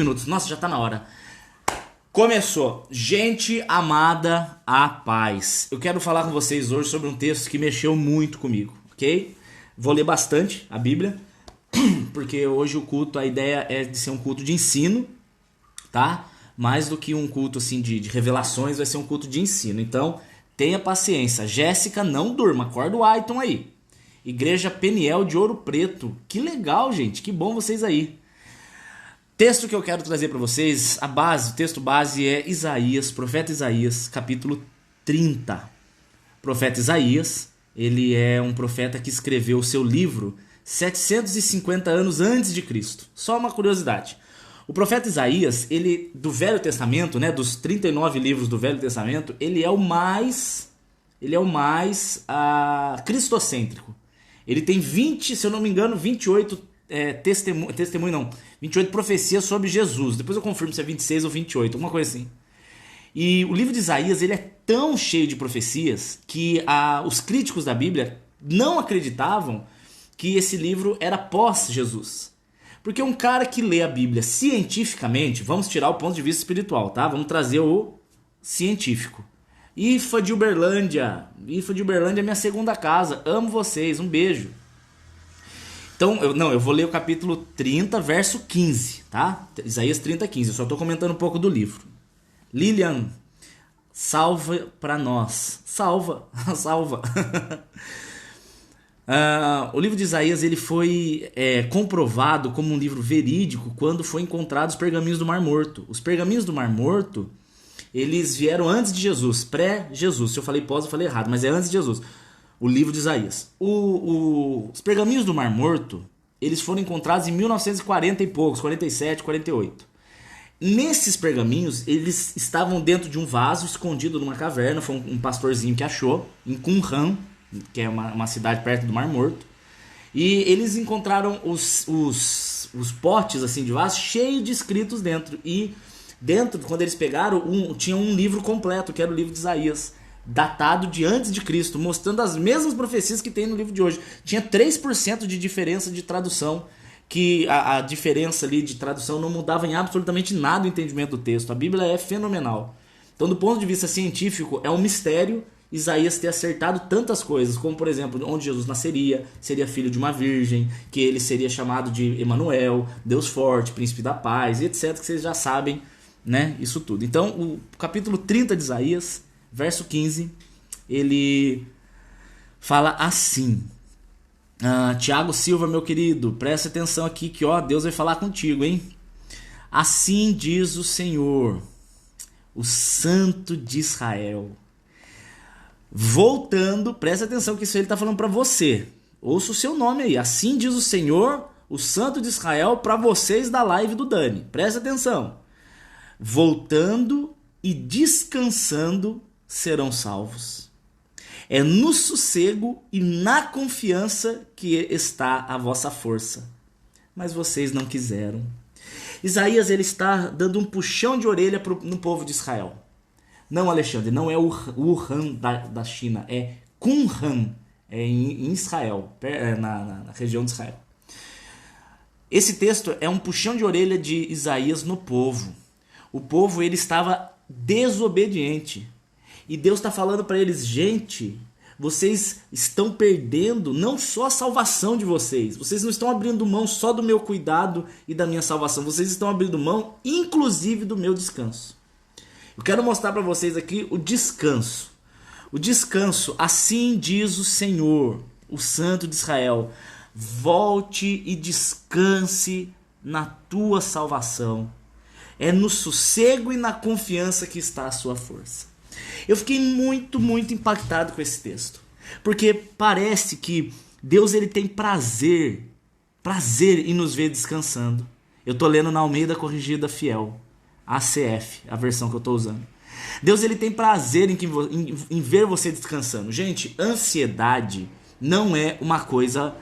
Minutos. Nossa, já tá na hora. Começou. Gente amada, a paz. Eu quero falar com vocês hoje sobre um texto que mexeu muito comigo, ok? Vou ler bastante a Bíblia, porque hoje o culto, a ideia é de ser um culto de ensino, tá? Mais do que um culto assim de revelações, vai ser um culto de ensino. Então, tenha paciência. Jéssica, não durma. Acorda o Aiton aí. Igreja Peniel de Ouro Preto. Que legal, gente. Que bom vocês aí. Texto que eu quero trazer para vocês, o texto base é Isaías, profeta Isaías, capítulo 30. Profeta Isaías, ele é um profeta que escreveu o seu livro 750 anos antes de Cristo. Só uma curiosidade. O profeta Isaías, ele do Velho Testamento, né, dos 39 livros do Velho Testamento, ele é o mais cristocêntrico. Ele tem 20, se eu não me engano, 28 28 profecias sobre Jesus. Depois eu confirmo se é 26 ou 28, alguma coisa assim. E o livro de Isaías, ele é tão cheio de profecias que os críticos da Bíblia não acreditavam que esse livro era pós-Jesus. Porque um cara que lê a Bíblia cientificamente, vamos tirar o ponto de vista espiritual, tá? Vamos trazer o científico. IFA de Uberlândia é minha segunda casa, amo vocês, um beijo. Então, eu vou ler o capítulo 30, verso 15, tá? Isaías 30, 15, eu só estou comentando um pouco do livro. Lilian, salva para nós. Salva. O livro de Isaías ele foi comprovado como um livro verídico quando foi encontrado os pergaminhos do Mar Morto. Os pergaminhos do Mar Morto, eles vieram antes de Jesus, pré-Jesus. Se eu falei pós, eu falei errado, mas é antes de Jesus. O livro de Isaías. Os pergaminhos do Mar Morto, eles foram encontrados em 1940 e poucos, 47, 48. Nesses pergaminhos, eles estavam dentro de um vaso, escondido numa caverna. Foi um pastorzinho que achou, em Qumran, que é uma cidade perto do Mar Morto. E eles encontraram os potes assim, de vaso cheios de escritos dentro. E dentro, quando eles pegaram, tinha um livro completo, que era o livro de Isaías, datado de antes de Cristo, mostrando as mesmas profecias que tem no livro de hoje. Tinha 3% de diferença de tradução, que a diferença ali de tradução não mudava em absolutamente nada o entendimento do texto. A Bíblia é fenomenal. Então, do ponto de vista científico, é um mistério Isaías ter acertado tantas coisas, como, por exemplo, onde Jesus nasceria, seria filho de uma virgem, que ele seria chamado de Emanuel, Deus forte, príncipe da paz, e etc, que vocês já sabem, né, isso tudo. Então, o capítulo 30 de Isaías, verso 15, ele fala assim. Tiago Silva, meu querido, presta atenção aqui que Deus vai falar contigo, hein? Assim diz o Senhor, o Santo de Israel. Voltando, presta atenção que isso ele está falando para você. Ouça o seu nome aí. Assim diz o Senhor, o Santo de Israel, para vocês da live do Dani. Presta atenção. Voltando e descansando serão salvos. É no sossego e na confiança que está a vossa força. Mas vocês não quiseram. Isaías ele está dando um puxão de orelha no povo de Israel. Não, Alexandre, não é o Wuhan da China, é Qumran, em Israel, na região de Israel. Esse texto é um puxão de orelha de Isaías no povo. O povo ele estava desobediente. E Deus está falando para eles, gente, vocês estão perdendo não só a salvação de vocês não estão abrindo mão só do meu cuidado e da minha salvação, vocês estão abrindo mão inclusive do meu descanso. Eu quero mostrar para vocês aqui o descanso. O descanso, assim diz o Senhor, o Santo de Israel, volte e descanse na tua salvação. É no sossego e na confiança que está a sua força. Eu fiquei muito impactado com esse texto. Porque parece que Deus ele tem prazer em nos ver descansando. Eu estou lendo na Almeida Corrigida Fiel, ACF, a versão que eu estou usando. Deus ele tem prazer em ver você descansando. Gente, ansiedade não é uma coisa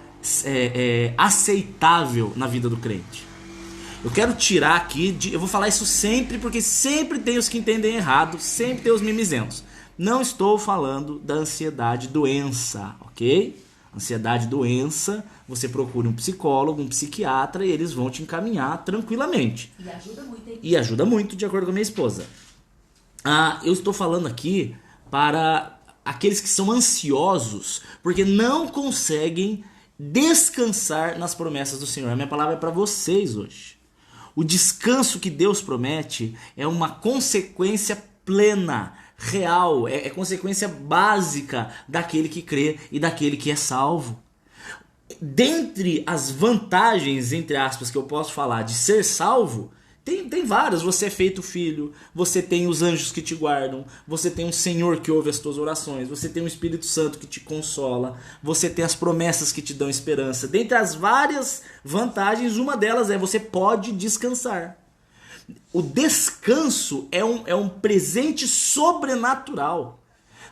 aceitável na vida do crente. Eu quero tirar aqui, eu vou falar isso sempre, porque sempre tem os que entendem errado, sempre tem os mimizentos. Não estou falando da ansiedade doença, ok? Ansiedade, doença, você procura um psicólogo, um psiquiatra e eles vão te encaminhar tranquilamente. E ajuda muito, hein? E ajuda muito, de acordo com a minha esposa. Eu estou falando aqui para aqueles que são ansiosos, porque não conseguem descansar nas promessas do Senhor. A minha palavra é para vocês hoje. O descanso que Deus promete é uma consequência plena, real, é consequência básica daquele que crê e daquele que é salvo. Dentre as vantagens, entre aspas, que eu posso falar de ser salvo, tem várias. Você é feito filho, você tem os anjos que te guardam, você tem um Senhor que ouve as tuas orações, você tem um Espírito Santo que te consola, você tem as promessas que te dão esperança. Dentre as várias vantagens, uma delas é você pode descansar. O descanso é um presente sobrenatural.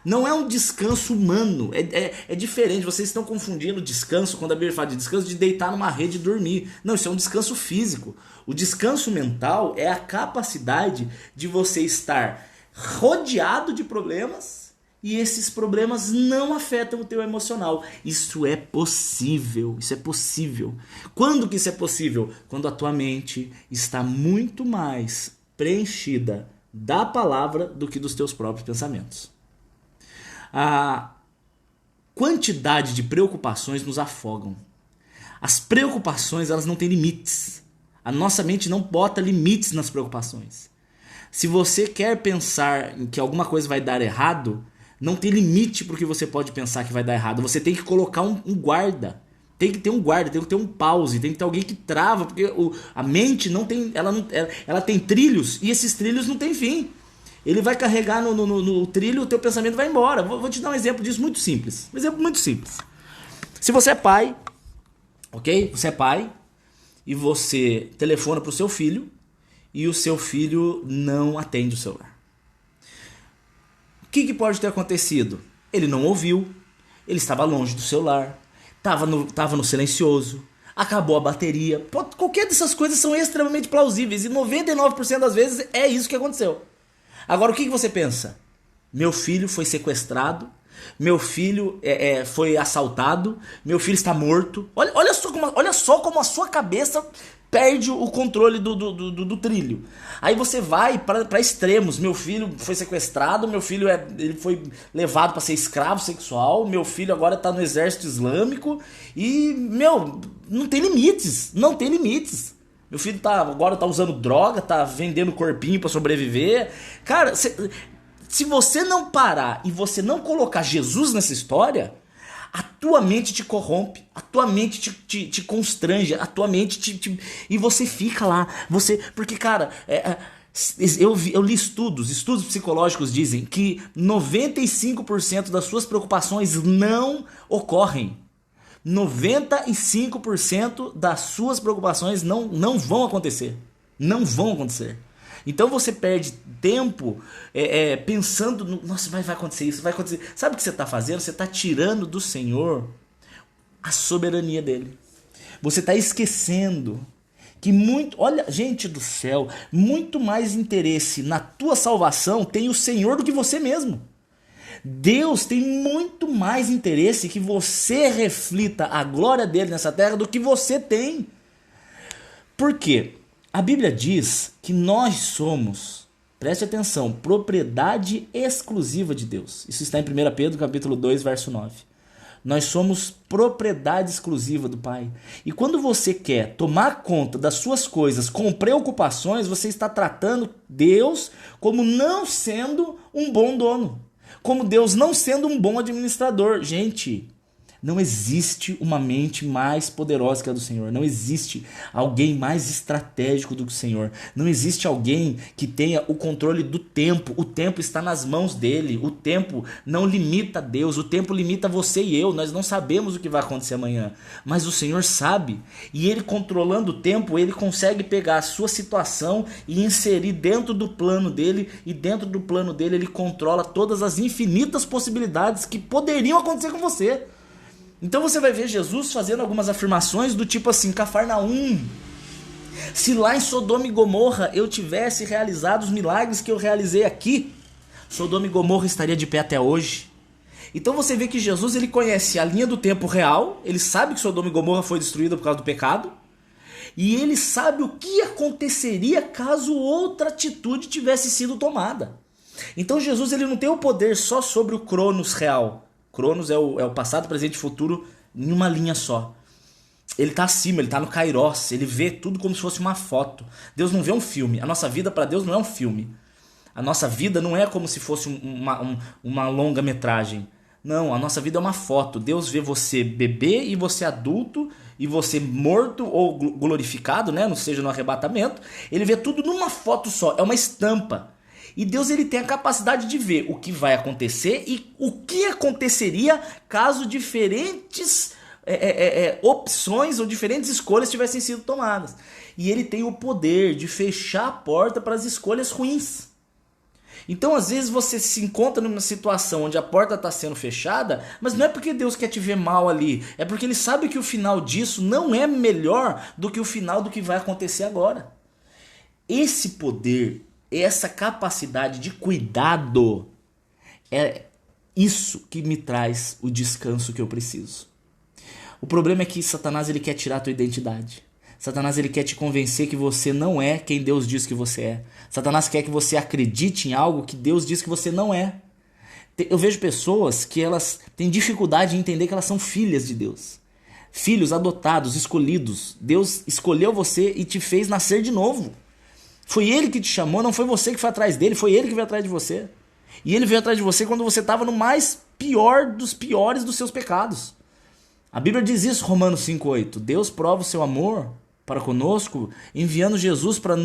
Não é um descanso humano, é diferente. Vocês estão confundindo descanso, quando a Bíblia fala de descanso, de deitar numa rede e dormir. Não, isso é um descanso físico. O descanso mental é a capacidade de você estar rodeado de problemas e esses problemas não afetam o teu emocional. Isso é possível, isso é possível. Quando que isso é possível? Quando a tua mente está muito mais preenchida da palavra do que dos teus próprios pensamentos. A quantidade de preocupações nos afogam. As preocupações, elas não têm limites. A nossa mente não bota limites nas preocupações. Se você quer pensar em que alguma coisa vai dar errado, não tem limite para o que você pode pensar que vai dar errado. Você tem que colocar um guarda. Tem que ter um guarda, tem que ter um pause, tem que ter alguém que trava, porque a mente não tem, ela tem trilhos e esses trilhos não têm fim. Ele vai carregar no trilho, o teu pensamento vai embora. Vou te dar um exemplo disso muito simples. Um exemplo muito simples. Se você é pai, ok? Você é pai e você telefona para o seu filho e o seu filho não atende o celular. O que pode ter acontecido? Ele não ouviu, ele estava longe do celular, estava no silencioso, acabou a bateria. Qualquer dessas coisas são extremamente plausíveis e 99% das vezes é isso que aconteceu. Agora, o que você pensa? Meu filho foi sequestrado, meu filho foi assaltado, meu filho está morto. Olha só como a sua cabeça perde o controle do trilho. Aí você vai para extremos. Meu filho foi sequestrado, meu filho ele foi levado para ser escravo sexual, meu filho agora está no exército islâmico e, não tem limites, não tem limites. Meu filho agora tá usando droga, tá vendendo corpinho pra sobreviver. Cara, se você não parar e você não colocar Jesus nessa história, a tua mente te corrompe, a tua mente te constrange, a tua mente e você fica lá. Porque, cara, eu li estudos psicológicos dizem que 95% das suas preocupações não ocorrem. 95% das suas preocupações não vão acontecer. Não vão acontecer. Então você perde tempo pensando, nossa, vai acontecer isso, vai acontecer. Sabe o que você está fazendo? Você está tirando do Senhor a soberania dele. Você está esquecendo que olha, gente do céu, muito mais interesse na tua salvação tem o Senhor do que você mesmo. Deus tem muito mais interesse que você reflita a glória dele nessa terra do que você tem. Por quê? A Bíblia diz que nós somos, preste atenção, propriedade exclusiva de Deus. Isso está em 1 Pedro capítulo 2, verso 9. Nós somos propriedade exclusiva do Pai. E quando você quer tomar conta das suas coisas com preocupações, você está tratando Deus como não sendo um bom dono. Como Deus não sendo um bom administrador. Gente, não existe uma mente mais poderosa que a do Senhor. Não existe alguém mais estratégico do que o Senhor. Não existe alguém que tenha o controle do tempo. O tempo está nas mãos dele. O tempo não limita Deus. O tempo limita você e eu. Nós não sabemos o que vai acontecer amanhã. Mas o Senhor sabe. E ele, controlando o tempo, ele consegue pegar a sua situação e inserir dentro do plano dele. E dentro do plano dele ele controla todas as infinitas possibilidades que poderiam acontecer com você. Então você vai ver Jesus fazendo algumas afirmações do tipo assim: Cafarnaum, se lá em Sodoma e Gomorra eu tivesse realizado os milagres que eu realizei aqui, Sodoma e Gomorra estaria de pé até hoje. Então você vê que Jesus ele conhece a linha do tempo real, ele sabe que Sodoma e Gomorra foi destruída por causa do pecado, e ele sabe o que aconteceria caso outra atitude tivesse sido tomada. Então Jesus ele não tem o poder só sobre o Cronos real. Cronos é o passado, presente e futuro em uma linha só. Ele está acima, ele está no Kairos, ele vê tudo como se fosse uma foto. Deus não vê um filme, a nossa vida para Deus não é um filme. A nossa vida não é como se fosse uma longa-metragem. Não, a nossa vida é uma foto. Deus vê você bebê e você adulto, e você morto ou glorificado, né? Não seja no arrebatamento. Ele vê tudo numa foto só, é uma estampa. E Deus ele tem a capacidade de ver o que vai acontecer e o que aconteceria caso diferentes opções ou diferentes escolhas tivessem sido tomadas. E ele tem o poder de fechar a porta para as escolhas ruins. Então, às vezes, você se encontra numa situação onde a porta está sendo fechada, mas não é porque Deus quer te ver mal ali, é porque Ele sabe que o final disso não é melhor do que o final do que vai acontecer agora. Esse poder, essa capacidade de cuidado, é isso que me traz o descanso que eu preciso. O problema é que Satanás ele quer tirar a tua identidade. Satanás ele quer te convencer que você não é quem Deus diz que você é. Satanás quer que você acredite em algo que Deus diz que você não é. Eu vejo pessoas que elas têm dificuldade em entender que elas são filhas de Deus. Filhos adotados, escolhidos. Deus escolheu você e te fez nascer de novo. Foi Ele que te chamou, não foi você que foi atrás dele, foi Ele que veio atrás de você. E Ele veio atrás de você quando você estava no mais pior dos piores dos seus pecados. A Bíblia diz isso, Romanos 5,8. Deus prova o seu amor para conosco, enviando Jesus para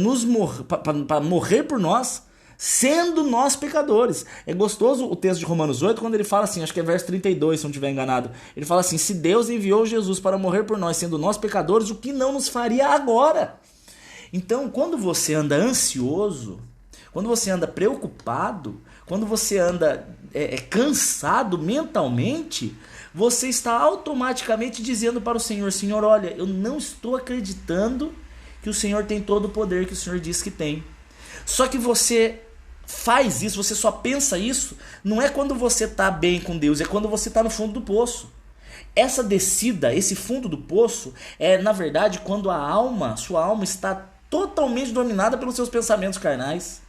morrer por nós, sendo nós pecadores. É gostoso o texto de Romanos 8, quando ele fala assim, acho que é verso 32, se não estiver enganado. Ele fala assim, se Deus enviou Jesus para morrer por nós, sendo nós pecadores, o que não nos faria agora? Então, quando você anda ansioso, quando você anda preocupado, quando você anda cansado mentalmente, você está automaticamente dizendo para o Senhor, Senhor, olha, eu não estou acreditando que o Senhor tem todo o poder que o Senhor diz que tem. Só que você faz isso, você só pensa isso, não é quando você está bem com Deus, é quando você está no fundo do poço. Essa descida, esse fundo do poço, é na verdade quando sua alma está totalmente dominada pelos seus pensamentos carnais.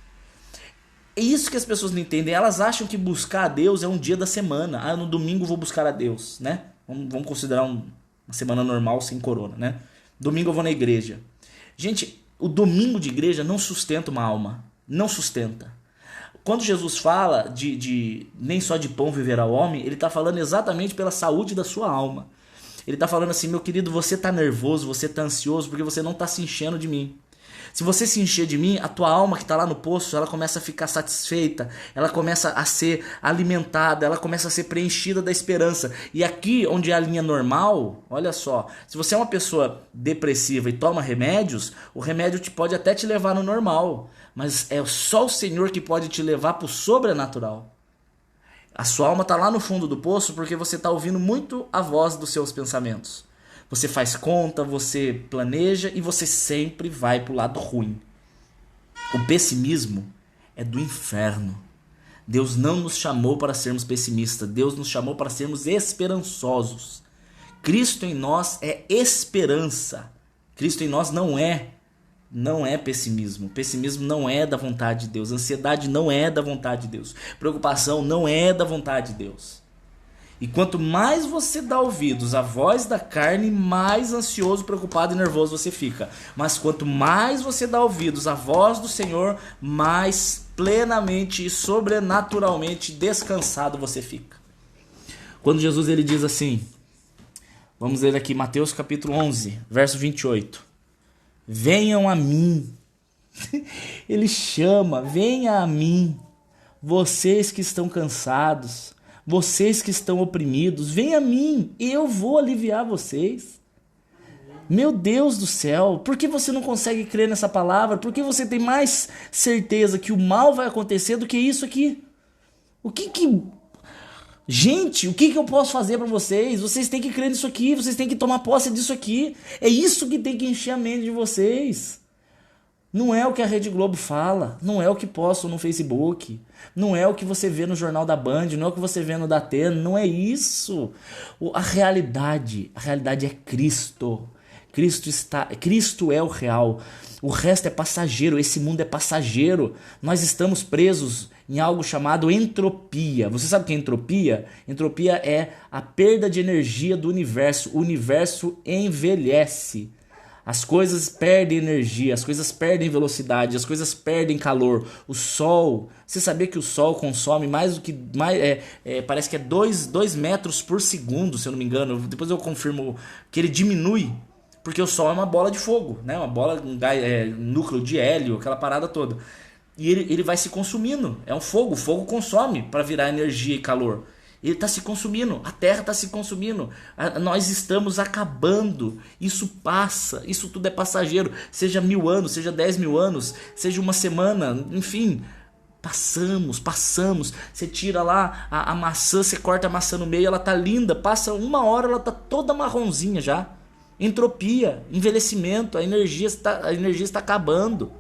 É isso que as pessoas não entendem. Elas acham que buscar a Deus é um dia da semana. No domingo vou buscar a Deus, né? Vamos considerar uma semana normal sem corona, né? Domingo eu vou na igreja. Gente, o domingo de igreja não sustenta uma alma. Não sustenta. Quando Jesus fala de nem só de pão viverá o homem, ele está falando exatamente pela saúde da sua alma. Ele está falando assim, meu querido, você está nervoso, você está ansioso porque você não está se enchendo de mim. Se você se encher de mim, a tua alma que está lá no poço, ela começa a ficar satisfeita, ela começa a ser alimentada, ela começa a ser preenchida da esperança. E aqui, onde é a linha normal, olha só, se você é uma pessoa depressiva e toma remédios, o remédio pode até te levar no normal, mas é só o Senhor que pode te levar para o sobrenatural. A sua alma está lá no fundo do poço porque você está ouvindo muito a voz dos seus pensamentos. Você faz conta, você planeja e você sempre vai para o lado ruim. O pessimismo é do inferno. Deus não nos chamou para sermos pessimistas. Deus nos chamou para sermos esperançosos. Cristo em nós é esperança. Cristo em nós não é pessimismo. Pessimismo não é da vontade de Deus. Ansiedade não é da vontade de Deus. Preocupação não é da vontade de Deus. E quanto mais você dá ouvidos à voz da carne, mais ansioso, preocupado e nervoso você fica. Mas quanto mais você dá ouvidos à voz do Senhor, mais plenamente e sobrenaturalmente descansado você fica. Quando Jesus ele diz assim, vamos ler aqui Mateus capítulo 11, verso 28. Venham a mim. Ele chama, venha a mim, vocês que estão cansados, vocês que estão oprimidos, venham a mim, eu vou aliviar vocês. Meu Deus do céu, por que você não consegue crer nessa palavra? Por que você tem mais certeza que o mal vai acontecer do que isso aqui? Gente, o que eu posso fazer para vocês? Vocês têm que crer nisso aqui, vocês têm que tomar posse disso aqui. É isso que tem que encher a mente de vocês. Não é o que a Rede Globo fala, não é o que postam no Facebook, não é o que você vê no Jornal da Band, não é o que você vê no Datena, não é isso. A realidade é Cristo. Cristo é o real. O resto é passageiro, esse mundo é passageiro. Nós estamos presos em algo chamado entropia. Você sabe o que é entropia? Entropia é a perda de energia do universo. O universo envelhece. As coisas perdem energia, as coisas perdem velocidade, as coisas perdem calor. O Sol, você sabia que o Sol consome mais do que... parece que é 2 metros por segundo, se eu não me engano. Depois eu confirmo que ele diminui, porque o Sol é uma bola de fogo, né? Uma bola, núcleo de hélio, aquela parada toda. E ele vai se consumindo, é um fogo, o fogo consome para virar energia e calor. Ele está se consumindo, a Terra está se consumindo, nós estamos acabando, isso passa, isso tudo é passageiro, seja 1000 anos, seja 10.000 anos, seja uma semana, enfim, passamos, você tira lá a maçã, você corta a maçã no meio, ela tá linda, passa 1 hora, ela tá toda marronzinha já, entropia, envelhecimento, a energia está acabando.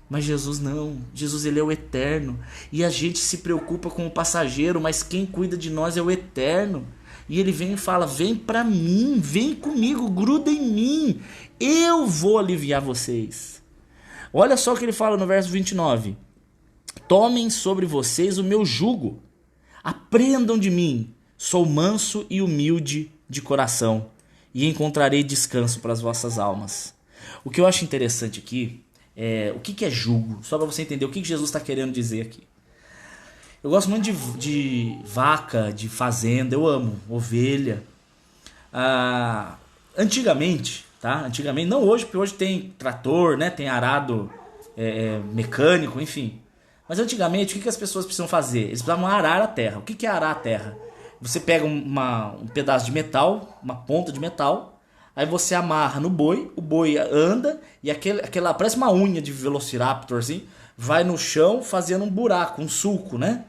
Mas Jesus não, Jesus ele é o eterno, e a gente se preocupa com o passageiro, mas quem cuida de nós é o eterno. E ele vem e fala, vem pra mim, vem comigo, gruda em mim, eu vou aliviar vocês. Olha só o que ele fala no verso 29, tomem sobre vocês o meu jugo, aprendam de mim, sou manso e humilde de coração, e encontrarei descanso para as vossas almas. O que eu acho interessante aqui, o que é jugo? Só para você entender o que Jesus está querendo dizer aqui. Eu gosto muito de vaca, de fazenda, eu amo ovelha. Antigamente, tá? Antigamente, não hoje, porque hoje tem trator, né? Tem arado mecânico, enfim. Mas antigamente, o que as pessoas precisam fazer? Eles precisavam arar a terra. O que é arar a terra? Você pega um pedaço de metal, uma ponta de metal, aí você amarra no boi, o boi anda e aquela parece uma unha de Velociraptor assim, vai no chão fazendo um buraco, um sulco, né?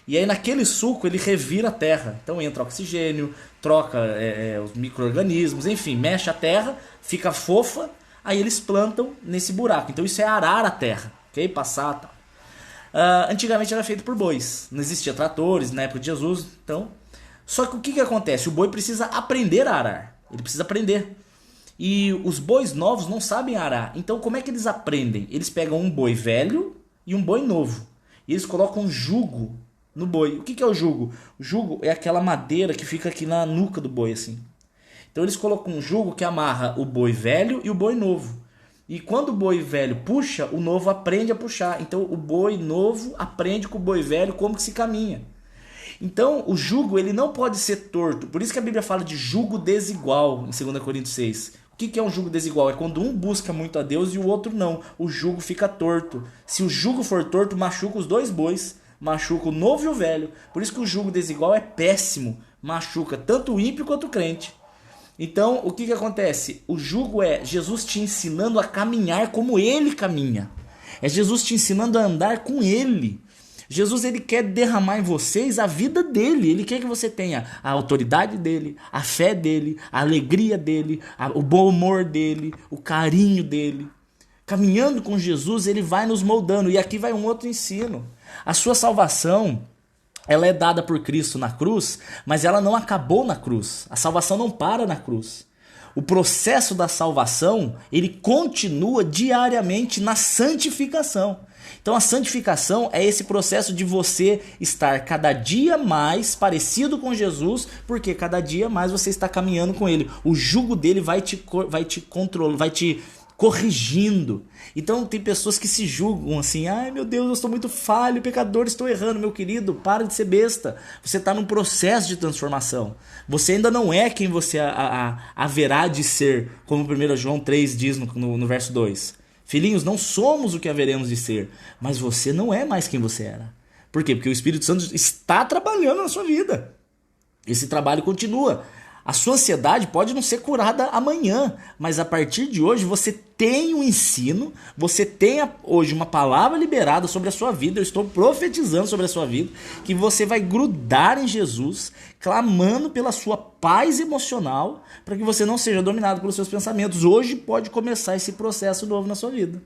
E aí naquele sulco ele revira a terra. Então entra oxigênio, troca os micro-organismos, enfim, mexe a terra, fica fofa, aí eles plantam nesse buraco. Então isso é arar a terra, ok? Passar e tal. Antigamente era feito por bois, não existia tratores na época de Jesus, então... Só que o que acontece? O boi precisa aprender a arar. Ele precisa aprender. E os bois novos não sabem arar. Então como é que eles aprendem? Eles pegam um boi velho e um boi novo. E eles colocam um jugo no boi. O que é o jugo? O jugo é aquela madeira que fica aqui na nuca do boi assim. Então eles colocam um jugo que amarra o boi velho e o boi novo. E quando o boi velho puxa, o novo aprende a puxar. Então o boi novo aprende com o boi velho como que se caminha. Então o jugo ele não pode ser torto. Por isso que a Bíblia fala de jugo desigual em 2 Coríntios 6. O que é um jugo desigual? É quando um busca muito a Deus e o outro não. O jugo fica torto. Se o jugo for torto, machuca os 2 bois. Machuca o novo e o velho. Por isso que o jugo desigual é péssimo. Machuca tanto o ímpio quanto o crente. Então o que acontece? O jugo é Jesus te ensinando a caminhar como ele caminha. É Jesus te ensinando a andar com ele. Jesus ele quer derramar em vocês a vida dele. Ele quer que você tenha a autoridade dele, a fé dele, a alegria dele, o bom humor dele, o carinho dele. Caminhando com Jesus, ele vai nos moldando. E aqui vai um outro ensino. A sua salvação, ela é dada por Cristo na cruz, mas ela não acabou na cruz. A salvação não para na cruz. O processo da salvação, ele continua diariamente na santificação. Então a santificação é esse processo de você estar cada dia mais parecido com Jesus, porque cada dia mais você está caminhando com ele. O jugo dele vai te controlando, vai te corrigindo. Então tem pessoas que se julgam assim, ai meu Deus, eu estou muito falho, pecador, estou errando. Meu querido, para de ser besta. Você está num processo de transformação. Você ainda não é quem você haverá de ser, como 1 João 3 diz no verso 2. Filhinhos, não somos o que haveremos de ser, mas você não é mais quem você era. Por quê? Porque o Espírito Santo está trabalhando na sua vida. Esse trabalho continua. A sua ansiedade pode não ser curada amanhã, mas a partir de hoje você tem um ensino, você tem hoje uma palavra liberada sobre a sua vida, eu estou profetizando sobre a sua vida, que você vai grudar em Jesus, clamando pela sua paz emocional, para que você não seja dominado pelos seus pensamentos. Hoje pode começar esse processo novo na sua vida.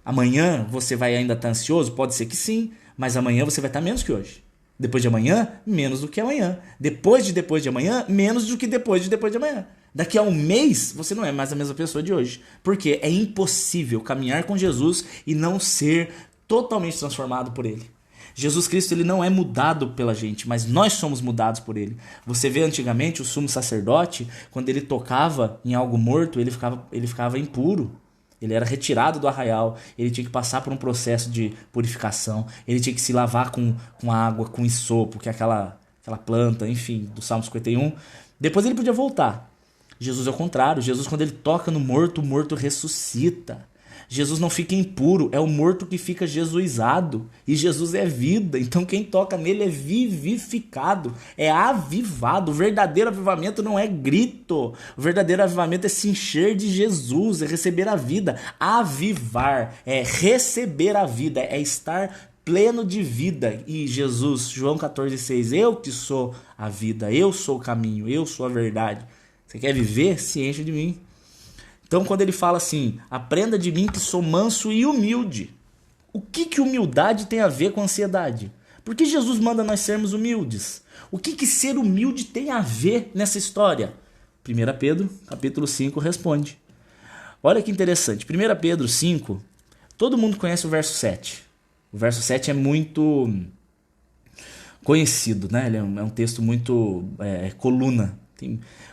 Amanhã você vai ainda estar ansioso? Pode ser que sim, mas amanhã você vai estar menos que hoje. Depois de amanhã, menos do que amanhã. Depois de amanhã, menos do que depois de amanhã. Daqui a um mês, você não é mais a mesma pessoa de hoje. Porque é impossível caminhar com Jesus e não ser totalmente transformado por Ele. Jesus Cristo, ele não é mudado pela gente, mas nós somos mudados por Ele. Você vê antigamente o sumo sacerdote, quando ele tocava em algo morto, ele ficava impuro. Ele era retirado do arraial, ele tinha que passar por um processo de purificação, ele tinha que se lavar com água, com isopo, que é aquela planta, enfim, do Salmo 51. Depois ele podia voltar. Jesus é o contrário. Jesus, quando ele toca no morto, o morto ressuscita. Jesus não fica impuro, é o morto que fica jesuizado. E Jesus é vida, então quem toca nele é vivificado, é avivado. O verdadeiro avivamento não é grito. O verdadeiro avivamento é se encher de Jesus, é receber a vida. Avivar é receber a vida, é estar pleno de vida. E Jesus, João 14,6, eu que sou a vida, eu sou o caminho, eu sou a verdade. Você quer viver? Se enche de mim. Então, quando ele fala assim, aprenda de mim que sou manso e humilde. O que humildade tem a ver com ansiedade? Por que Jesus manda nós sermos humildes? O que ser humilde tem a ver nessa história? 1 Pedro, capítulo 5, responde. Olha que interessante. 1 Pedro 5, todo mundo conhece o verso 7. O verso 7 é muito conhecido, né? Ele é um texto muito coluna.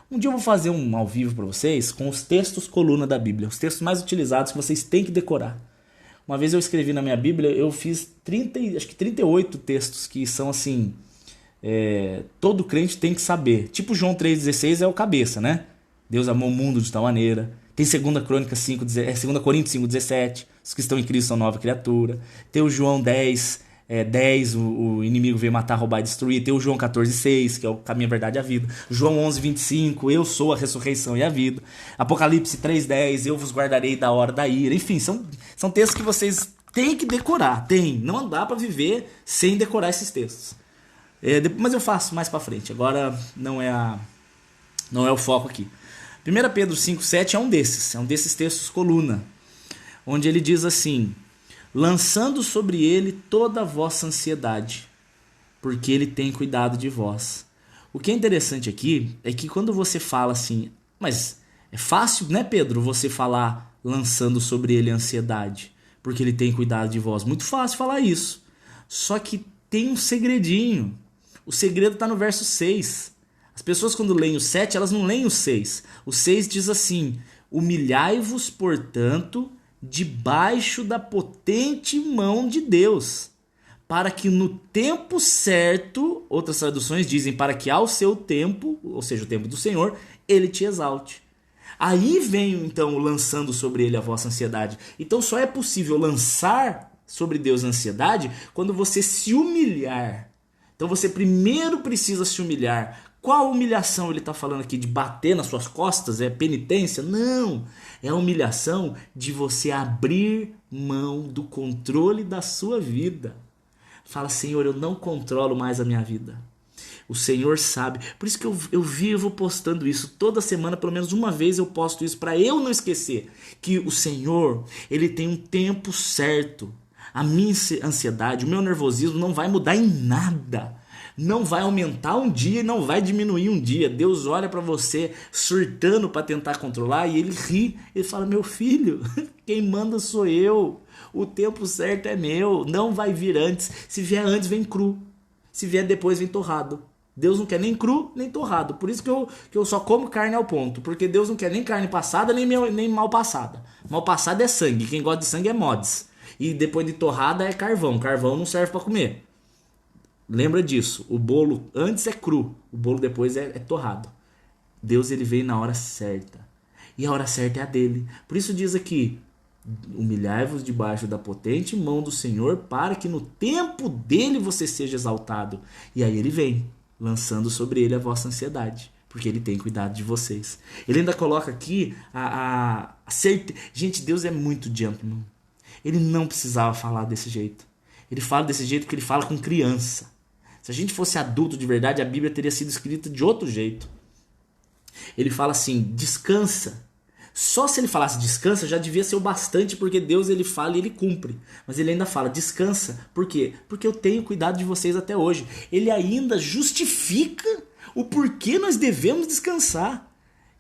Um dia eu vou fazer um ao vivo para vocês com os textos coluna da Bíblia, os textos mais utilizados que vocês têm que decorar. Uma vez eu escrevi na minha Bíblia, eu fiz 38 textos que são assim, todo crente tem que saber. Tipo João 3,16 é o cabeça, né? Deus amou o mundo de tal maneira. Tem 2 Coríntios 5,17, os que estão em Cristo são nova criatura. Tem o João 10, o inimigo veio matar, roubar e destruir. Tem o João 14,6, que é o caminho, a verdade e a vida. João 11,25, eu sou a ressurreição e a vida. Apocalipse 3,10, eu vos guardarei da hora da ira. Enfim, são textos que vocês têm que decorar. Não dá para viver sem decorar esses textos. Mas eu faço mais para frente. Agora não é o foco aqui. 1 Pedro 5,7 é um desses textos coluna, onde ele diz assim: lançando sobre ele toda a vossa ansiedade, porque ele tem cuidado de vós. O que é interessante aqui é que quando você fala assim, mas é fácil, né, Pedro, você falar lançando sobre ele a ansiedade, porque ele tem cuidado de vós. Muito fácil falar isso. Só que tem um segredinho. O segredo está no verso 6. As pessoas quando leem o 7, elas não leem o 6. O 6 diz assim: humilhai-vos, portanto, debaixo da potente mão de Deus, para que no tempo certo, outras traduções dizem para que ao seu tempo, ou seja, o tempo do Senhor, ele te exalte. Aí vem então lançando sobre ele a vossa ansiedade. Então só é possível lançar sobre Deus a ansiedade quando você se humilhar. Então você primeiro precisa se humilhar. Qual humilhação ele está falando aqui? De bater nas suas costas? É penitência? Não! É a humilhação de você abrir mão do controle da sua vida. Fala, Senhor, eu não controlo mais a minha vida. O Senhor sabe. Por isso que eu vivo postando isso. Toda semana, pelo menos uma vez, eu posto isso para eu não esquecer que o Senhor, ele tem um tempo certo. A minha ansiedade, o meu nervosismo não vai mudar em nada. Não vai aumentar um dia e não vai diminuir um dia. Deus olha para você surtando para tentar controlar e ele ri. Ele fala, meu filho, quem manda sou eu. O tempo certo é meu. Não vai vir antes. Se vier antes, vem cru. Se vier depois, vem torrado. Deus não quer nem cru, nem torrado. Por isso que eu só como carne ao ponto. Porque Deus não quer nem carne passada, nem mal passada. Mal passada é sangue. Quem gosta de sangue é mods. E depois de torrada é carvão. Carvão não serve para comer. Lembra disso, o bolo antes é cru, o bolo depois é torrado. Deus, ele veio na hora certa, e a hora certa é a dele. Por isso diz aqui, humilhai-vos debaixo da potente mão do Senhor, para que no tempo dele você seja exaltado. E aí ele vem, lançando sobre ele a vossa ansiedade, porque ele tem cuidado de vocês. Ele ainda coloca aqui a certeza. Gente, Deus é muito gentleman. Ele não precisava falar desse jeito. Ele fala desse jeito porque ele fala com criança. Se a gente fosse adulto de verdade, a Bíblia teria sido escrita de outro jeito. Ele fala assim, descansa Só se ele falasse descansa já devia ser o bastante, porque Deus ele fala e ele cumpre. Mas ele ainda fala descansa. Por quê? Porque eu tenho cuidado de vocês até hoje. Ele ainda justifica o porquê nós devemos descansar.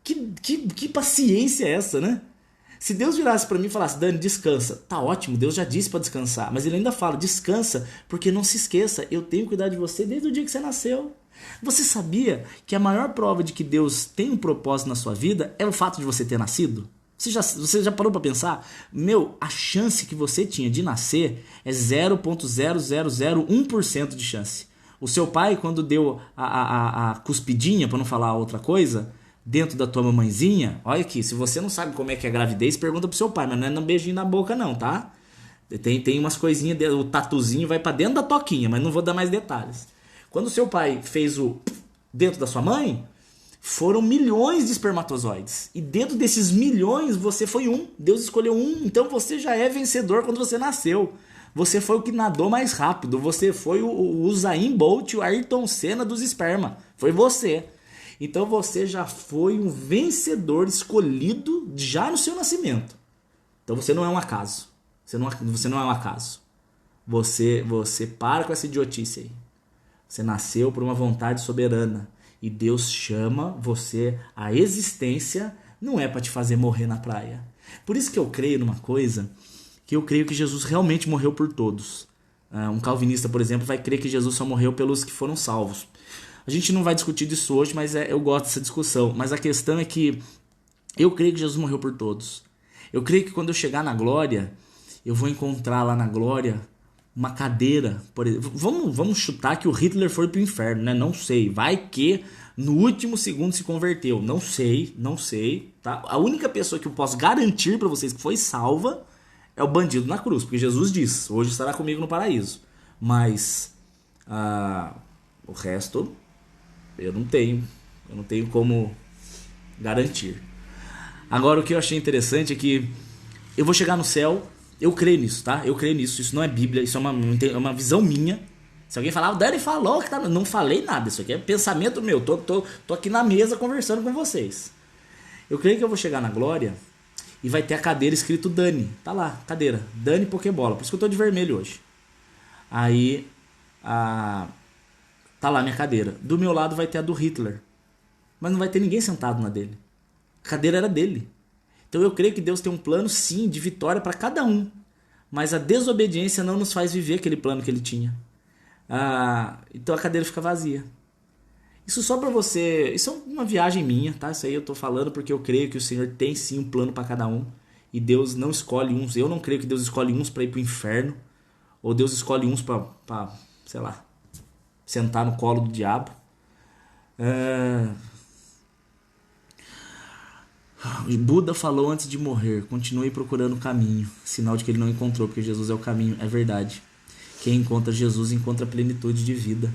Que paciência é essa, né? Se Deus virasse para mim e falasse, Dani, descansa. Tá ótimo, Deus já disse para descansar. Mas ele ainda fala, descansa, porque não se esqueça, eu tenho cuidado de você desde o dia que você nasceu. Você sabia que a maior prova de que Deus tem um propósito na sua vida é o fato de você ter nascido? Você já parou para pensar? A chance que você tinha de nascer é 0,0001% de chance. O seu pai, quando deu a cuspidinha, para não falar outra coisa, dentro da tua mamãezinha, olha aqui, se você não sabe como é que é a gravidez, pergunta pro seu pai, mas não é um beijinho na boca não, tá? Tem umas coisinhas, o tatuzinho vai para dentro da toquinha, mas não vou dar mais detalhes. Quando seu pai fez o dentro da sua mãe, foram milhões de espermatozoides. E dentro desses milhões, você foi um. Deus escolheu um. Então você já é vencedor quando você nasceu. Você foi o que nadou mais rápido. Você foi o Usain Bolt, o Ayrton Senna dos esperma. Foi você. Então você já foi um vencedor escolhido já no seu nascimento. Então você não é um acaso. Você não é um acaso. Você para com essa idiotice aí. Você nasceu por uma vontade soberana. E Deus chama você à existência, não é para te fazer morrer na praia. Por isso que eu creio numa coisa, que eu creio que Jesus realmente morreu por todos. Um calvinista, por exemplo, vai crer que Jesus só morreu pelos que foram salvos. A gente não vai discutir disso hoje, mas eu gosto dessa discussão. Mas a questão é que eu creio que Jesus morreu por todos. Eu creio que quando eu chegar na glória, eu vou encontrar lá na glória uma cadeira, por exemplo. Vamos chutar que o Hitler foi pro inferno, né? Não sei. Vai que no último segundo se converteu. Não sei, tá? A única pessoa que eu posso garantir para vocês que foi salva é o bandido na cruz, porque Jesus diz, hoje estará comigo no paraíso. Mas o resto eu não tenho como garantir. Agora, o que eu achei interessante é que eu vou chegar no céu. Eu creio nisso, tá? Eu creio nisso. Isso não é Bíblia, isso é uma visão minha. Se alguém falar, o Dani falou que tá... Não falei nada, isso aqui é pensamento meu. Tô aqui na mesa conversando com vocês. Eu creio que eu vou chegar na glória e vai ter a cadeira escrito Dani. Tá lá, cadeira. Dani Pokébola. Por isso que eu tô de vermelho hoje. Aí, tá lá minha cadeira. Do meu lado vai ter a do Hitler. Mas não vai ter ninguém sentado na dele. A cadeira era dele. Então eu creio que Deus tem um plano, sim, de vitória para cada um. Mas a desobediência não nos faz viver aquele plano que ele tinha. Então a cadeira fica vazia. Isso só para você... Isso é uma viagem minha, tá? Isso aí eu tô falando porque eu creio que o Senhor tem sim um plano para cada um. E Deus não escolhe uns. Eu não creio que Deus escolhe uns para ir pro inferno. Ou Deus escolhe uns para sei lá, sentar no colo do diabo. Buda falou antes de morrer, continue procurando o caminho, sinal de que ele não encontrou, porque Jesus é o caminho. É verdade. Quem encontra Jesus encontra plenitude de vida.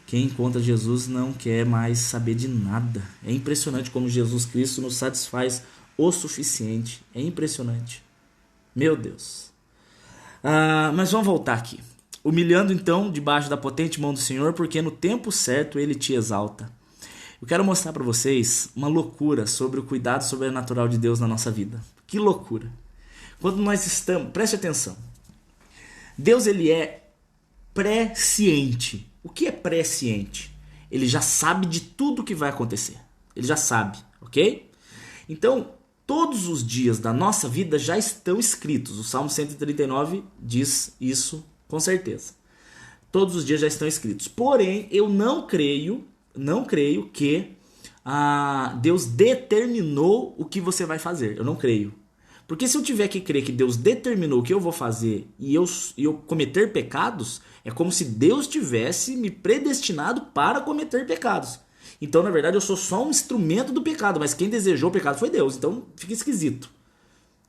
Quem encontra Jesus não quer mais saber de nada. É impressionante como Jesus Cristo nos satisfaz o suficiente. É impressionante. Meu Deus. Mas vamos voltar aqui. Humilhando então debaixo da potente mão do Senhor, porque no tempo certo ele te exalta. Eu quero mostrar para vocês uma loucura sobre o cuidado sobrenatural de Deus na nossa vida. Que loucura. Quando nós estamos... Preste atenção. Deus, ele é presciente. O que é presciente? Ele já sabe de tudo que vai acontecer. Ele já sabe, ok? Então, todos os dias da nossa vida já estão escritos. O Salmo 139 diz isso com certeza. Todos os dias já estão escritos. Porém, eu não creio que Deus determinou o que você vai fazer. Eu não creio. Porque se eu tiver que crer que Deus determinou o que eu vou fazer e eu cometer pecados, é como se Deus tivesse me predestinado para cometer pecados. Então, na verdade, eu sou só um instrumento do pecado, mas quem desejou o pecado foi Deus. Então, fica esquisito.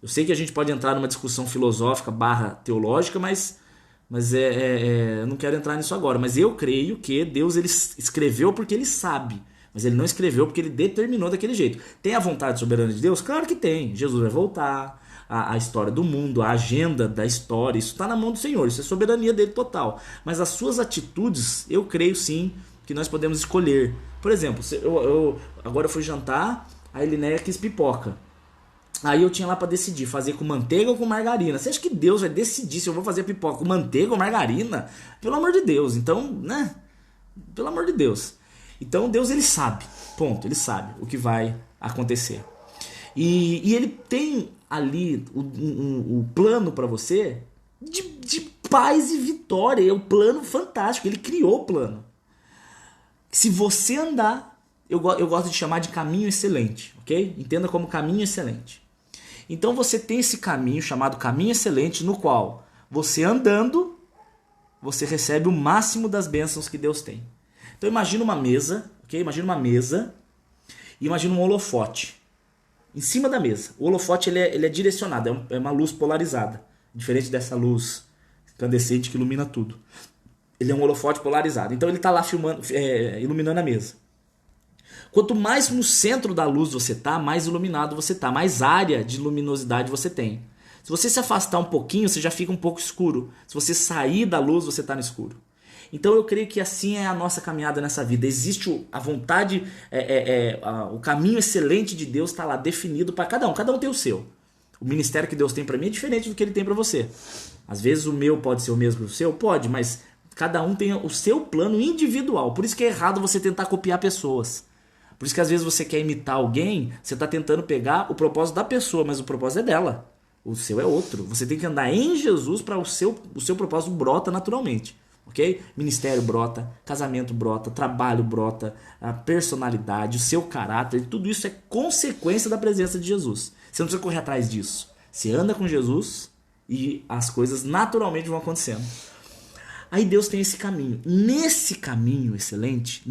Eu sei que a gente pode entrar numa discussão filosófica / teológica, mas eu não quero entrar nisso agora. Mas eu creio que Deus ele escreveu porque ele sabe. Mas ele não escreveu porque ele determinou daquele jeito. Tem a vontade soberana de Deus? Claro que tem. Jesus vai voltar. A história do mundo, a agenda da história, isso está na mão do Senhor. Isso é soberania dele total. Mas as suas atitudes, eu creio sim que nós podemos escolher. Por exemplo, agora eu fui jantar, a Elinéia quis pipoca. Aí eu tinha lá pra decidir, fazer com manteiga ou com margarina. Você acha que Deus vai decidir se eu vou fazer pipoca com manteiga ou margarina? Pelo amor de Deus. Então, né? Pelo amor de Deus. Então Deus, ele sabe. Ponto. Ele sabe o que vai acontecer. E ele tem ali o plano pra você de paz e vitória. É um plano fantástico. Ele criou o plano. Se você andar, eu gosto de chamar de caminho excelente, ok? Entenda como caminho excelente. Então você tem esse caminho chamado caminho excelente, no qual você andando, você recebe o máximo das bênçãos que Deus tem. Então imagina uma mesa, ok? Imagina uma mesa e imagina um holofote em cima da mesa. O holofote ele é direcionado, é uma luz polarizada, diferente dessa luz incandescente que ilumina tudo. Ele é um holofote polarizado. Então ele está lá iluminando a mesa. Quanto mais no centro da luz você tá, mais iluminado você tá, mais área de luminosidade você tem. Se você se afastar um pouquinho, você já fica um pouco escuro. Se você sair da luz, você tá no escuro. Então eu creio que assim é a nossa caminhada nessa vida. Existe a vontade, o caminho excelente de Deus está lá definido para cada um. Cada um tem o seu. O ministério que Deus tem para mim é diferente do que ele tem para você. Às vezes o meu pode ser o mesmo que o seu, pode, mas cada um tem o seu plano individual. Por isso que é errado você tentar copiar pessoas. Por isso que às vezes você quer imitar alguém, você está tentando pegar o propósito da pessoa, mas o propósito é dela. O seu é outro. Você tem que andar em Jesus para o seu propósito brota naturalmente. Ok? Ministério brota, casamento brota, trabalho brota, a personalidade, o seu caráter, tudo isso é consequência da presença de Jesus. Você não precisa correr atrás disso. Você anda com Jesus e as coisas naturalmente vão acontecendo. Aí Deus tem esse caminho. Nesse caminho excelente,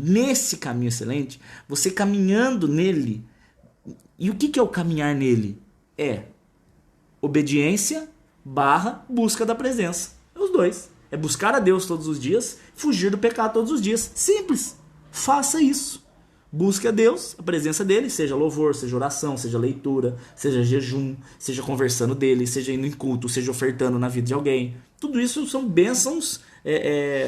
você caminhando nele. E o que é o caminhar nele? É obediência / busca da presença. É os dois. É buscar a Deus todos os dias, fugir do pecado todos os dias. Simples. Faça isso. Busque a Deus, a presença dele, seja louvor, seja oração, seja leitura, seja jejum, seja conversando dele, seja indo em culto, seja ofertando na vida de alguém. Tudo isso são bênçãos,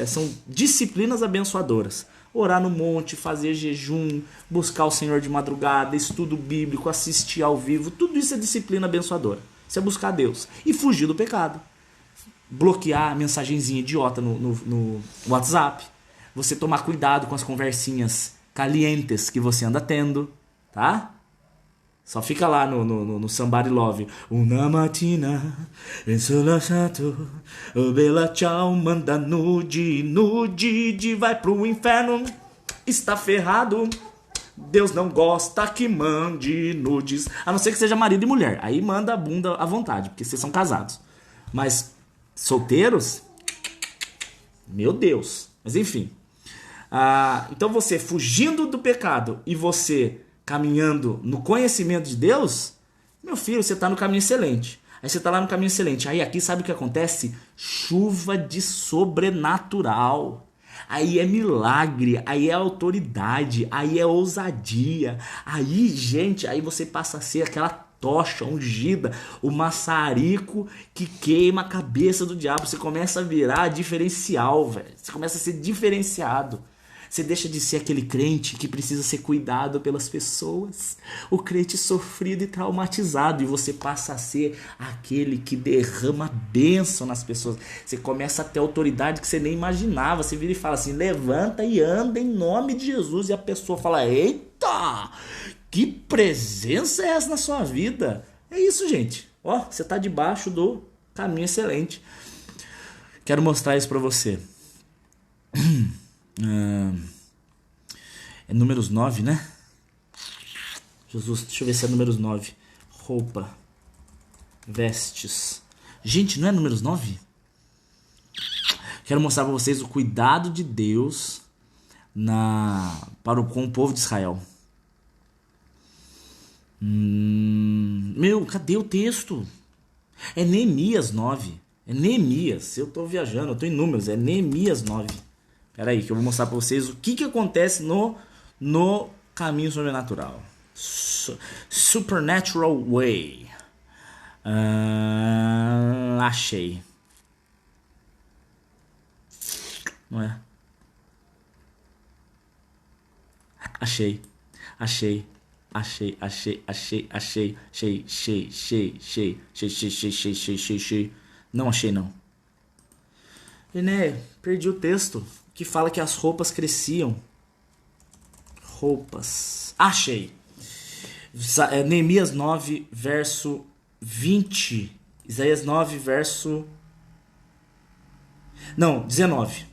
são disciplinas abençoadoras. Orar no monte, fazer jejum, buscar o Senhor de madrugada, estudo bíblico, assistir ao vivo, tudo isso é disciplina abençoadora. Isso é buscar a Deus. E fugir do pecado. Bloquear a mensagenzinha idiota no WhatsApp. Você tomar cuidado com as conversinhas calientes que você anda tendo, tá? Só fica lá no Somebody Love. Una mattina, in sola stato, oh bella ciao, manda nude, vai pro inferno, está ferrado. Deus não gosta que mande nudes. A não ser que seja marido e mulher. Aí manda a bunda à vontade, porque vocês são casados. Mas solteiros? Meu Deus. Mas enfim. Então você fugindo do pecado e você caminhando no conhecimento de Deus, meu filho, você está no caminho excelente. Aí você está lá no caminho excelente. Aí aqui sabe o que acontece? Chuva de sobrenatural. Aí é milagre, aí é autoridade, aí é ousadia. Aí, gente, aí você passa a ser aquela tocha ungida, o maçarico que queima a cabeça do diabo. Você começa a virar diferencial, velho. Você começa a ser diferenciado. Você deixa de ser aquele crente que precisa ser cuidado pelas pessoas, o crente sofrido e traumatizado, e você passa a ser aquele que derrama bênção nas pessoas. Você começa a ter autoridade que você nem imaginava. Você vira e fala assim: levanta e anda em nome de Jesus, e a pessoa fala: eita, que presença é essa na sua vida? É isso, gente. Ó, você está debaixo do caminho excelente. Quero mostrar isso para você. É Números 9, né? Jesus, deixa eu ver se é Números 9. Roupa, vestes. Gente, não é Números 9? Quero mostrar para vocês o cuidado de Deus com o povo de Israel. Cadê o texto? É Neemias 9. É Neemias. Eu tô viajando, eu tô em Números. É Neemias 9. Pera aí, que eu vou mostrar pra vocês o que acontece no caminho sobrenatural. Supernatural way. Achei. Não é? Achei. Achei. Não achei, não. René, perdi o texto que fala que as roupas cresciam. Roupas. Achei. Neemias 9, verso 20. Isaías 9, verso... Não, 19.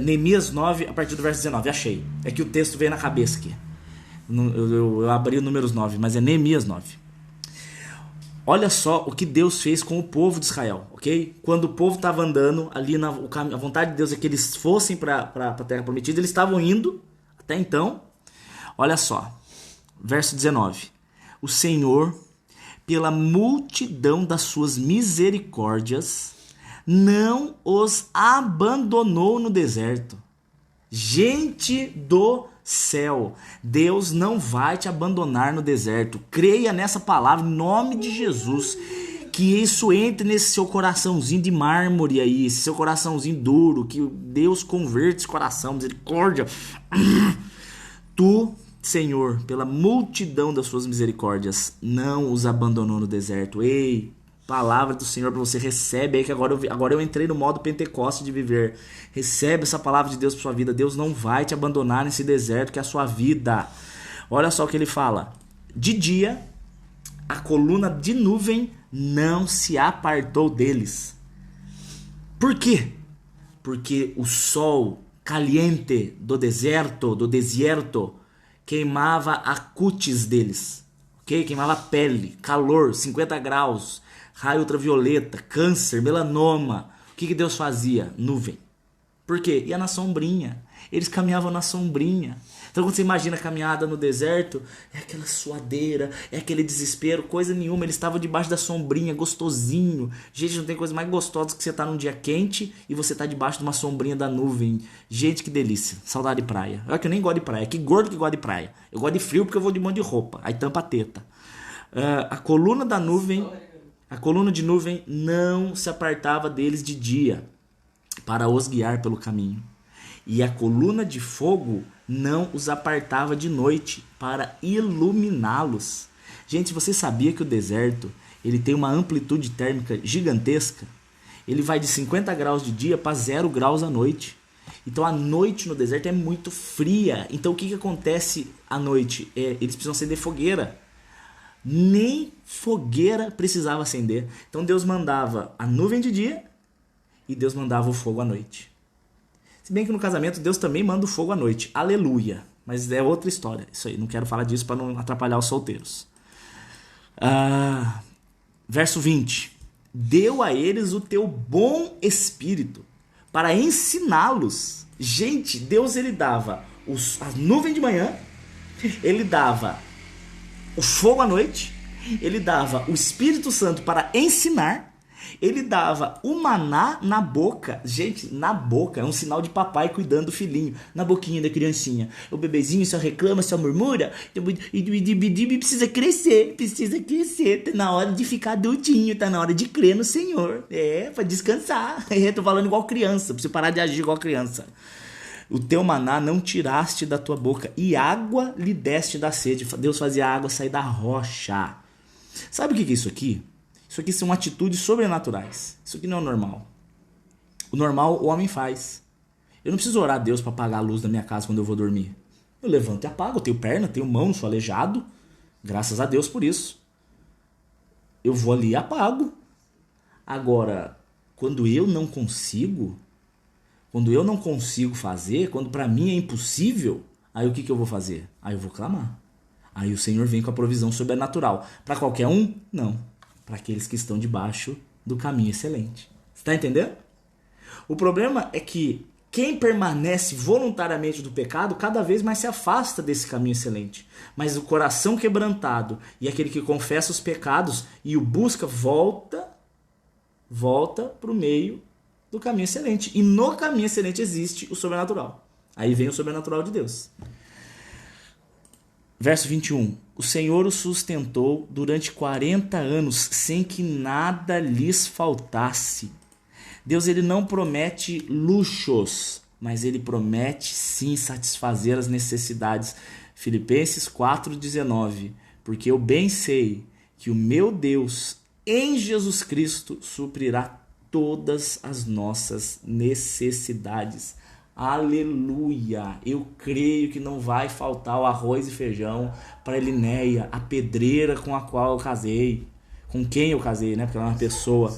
Neemias 9, a partir do verso 19. Achei. É que o texto veio na cabeça aqui. Eu abri o números 9, mas é Neemias 9. Olha só o que Deus fez com o povo de Israel, ok? Quando o povo estava andando ali, a vontade de Deus é que eles fossem para a terra prometida, eles estavam indo, até então. Olha só, verso 19. O Senhor, pela multidão das suas misericórdias, não os abandonou no deserto. Gente do céu, Deus não vai te abandonar no deserto. Creia nessa palavra, em nome de Jesus. Que isso entre nesse seu coraçãozinho de mármore aí, esse seu coraçãozinho duro, que Deus converte esse coração, misericórdia. Tu, Senhor, pela multidão das suas misericórdias, não os abandonou no deserto. Ei, palavra do Senhor para você, recebe aí, que agora eu entrei no modo Pentecoste de viver. Recebe essa palavra de Deus para sua vida. Deus não vai te abandonar nesse deserto que é a sua vida. Olha só o que ele fala. De dia, a coluna de nuvem não se apartou deles. Por quê? Porque o sol caliente do desierto, queimava a cutis deles. Ok? Queimava a pele, calor, 50 graus. Raio ultravioleta, câncer, melanoma. O que Deus fazia? Nuvem. Por quê? Ia na sombrinha. Eles caminhavam na sombrinha. Então quando você imagina a caminhada no deserto, é aquela suadeira, é aquele desespero, coisa nenhuma. Eles estavam debaixo da sombrinha, gostosinho. Gente, não tem coisa mais gostosa do que você estar num dia quente e você estar debaixo de uma sombrinha da nuvem. Gente, que delícia. Saudade de praia. Olha que eu nem gosto de praia. Que gordo que gosta de praia. Eu gosto de frio porque eu vou de monte de roupa. Aí tampa a teta. A coluna de nuvem não se apartava deles de dia, para os guiar pelo caminho. E a coluna de fogo não os apartava de noite, para iluminá-los. Gente, você sabia que o deserto ele tem uma amplitude térmica gigantesca? Ele vai de 50 graus de dia para 0 graus à noite. Então a noite no deserto é muito fria. Então o que acontece à noite? Eles precisam acender fogueira. Nem fogueira precisava acender. Então Deus mandava a nuvem de dia e Deus mandava o fogo à noite. Se bem que no casamento Deus também manda o fogo à noite. Aleluia. Mas é outra história. Isso aí, não quero falar disso para não atrapalhar os solteiros. Verso 20. Deu a eles o teu bom espírito para ensiná-los. Gente, Deus ele dava a nuvem de manhã, ele dava o fogo à noite, ele dava o Espírito Santo para ensinar, ele dava o maná na boca. Gente, na boca, é um sinal de papai cuidando do filhinho, na boquinha da criancinha. O bebezinho só reclama, só murmura, e precisa crescer, tá na hora de ficar adultinho, tá na hora de crer no Senhor, pra descansar. Tô falando igual criança, pra você parar de agir igual criança. O teu maná não tiraste da tua boca, e água lhe deste da sede. Deus fazia a água sair da rocha. Sabe o que é isso aqui? Isso aqui são atitudes sobrenaturais. Isso aqui não é o normal. O normal o homem faz. Eu não preciso orar a Deus para apagar a luz da minha casa quando eu vou dormir. Eu levanto e apago. Eu tenho perna, tenho mão, não sou aleijado. Graças a Deus por isso. Eu vou ali e apago. Agora, quando eu não consigo fazer, quando para mim é impossível, aí o que eu vou fazer? Aí eu vou clamar. Aí o Senhor vem com a provisão sobrenatural. Para qualquer um? Não. Para aqueles que estão debaixo do caminho excelente. Você está entendendo? O problema é que quem permanece voluntariamente do pecado, cada vez mais se afasta desse caminho excelente. Mas o coração quebrantado e aquele que confessa os pecados e o busca, volta para o meio do caminho excelente. E no caminho excelente existe o sobrenatural. Aí vem o sobrenatural de Deus. Verso 21. O Senhor os sustentou durante 40 anos sem que nada lhes faltasse. Deus ele não promete luxos, mas ele promete sim satisfazer as necessidades Filipenses 4,19. Porque eu bem sei que o meu Deus em Jesus Cristo suprirá todas as nossas necessidades. Aleluia! Eu creio que não vai faltar o arroz e feijão para Elinéia, a pedreira com a qual eu casei. Com quem eu casei, né? Porque ela é uma pessoa.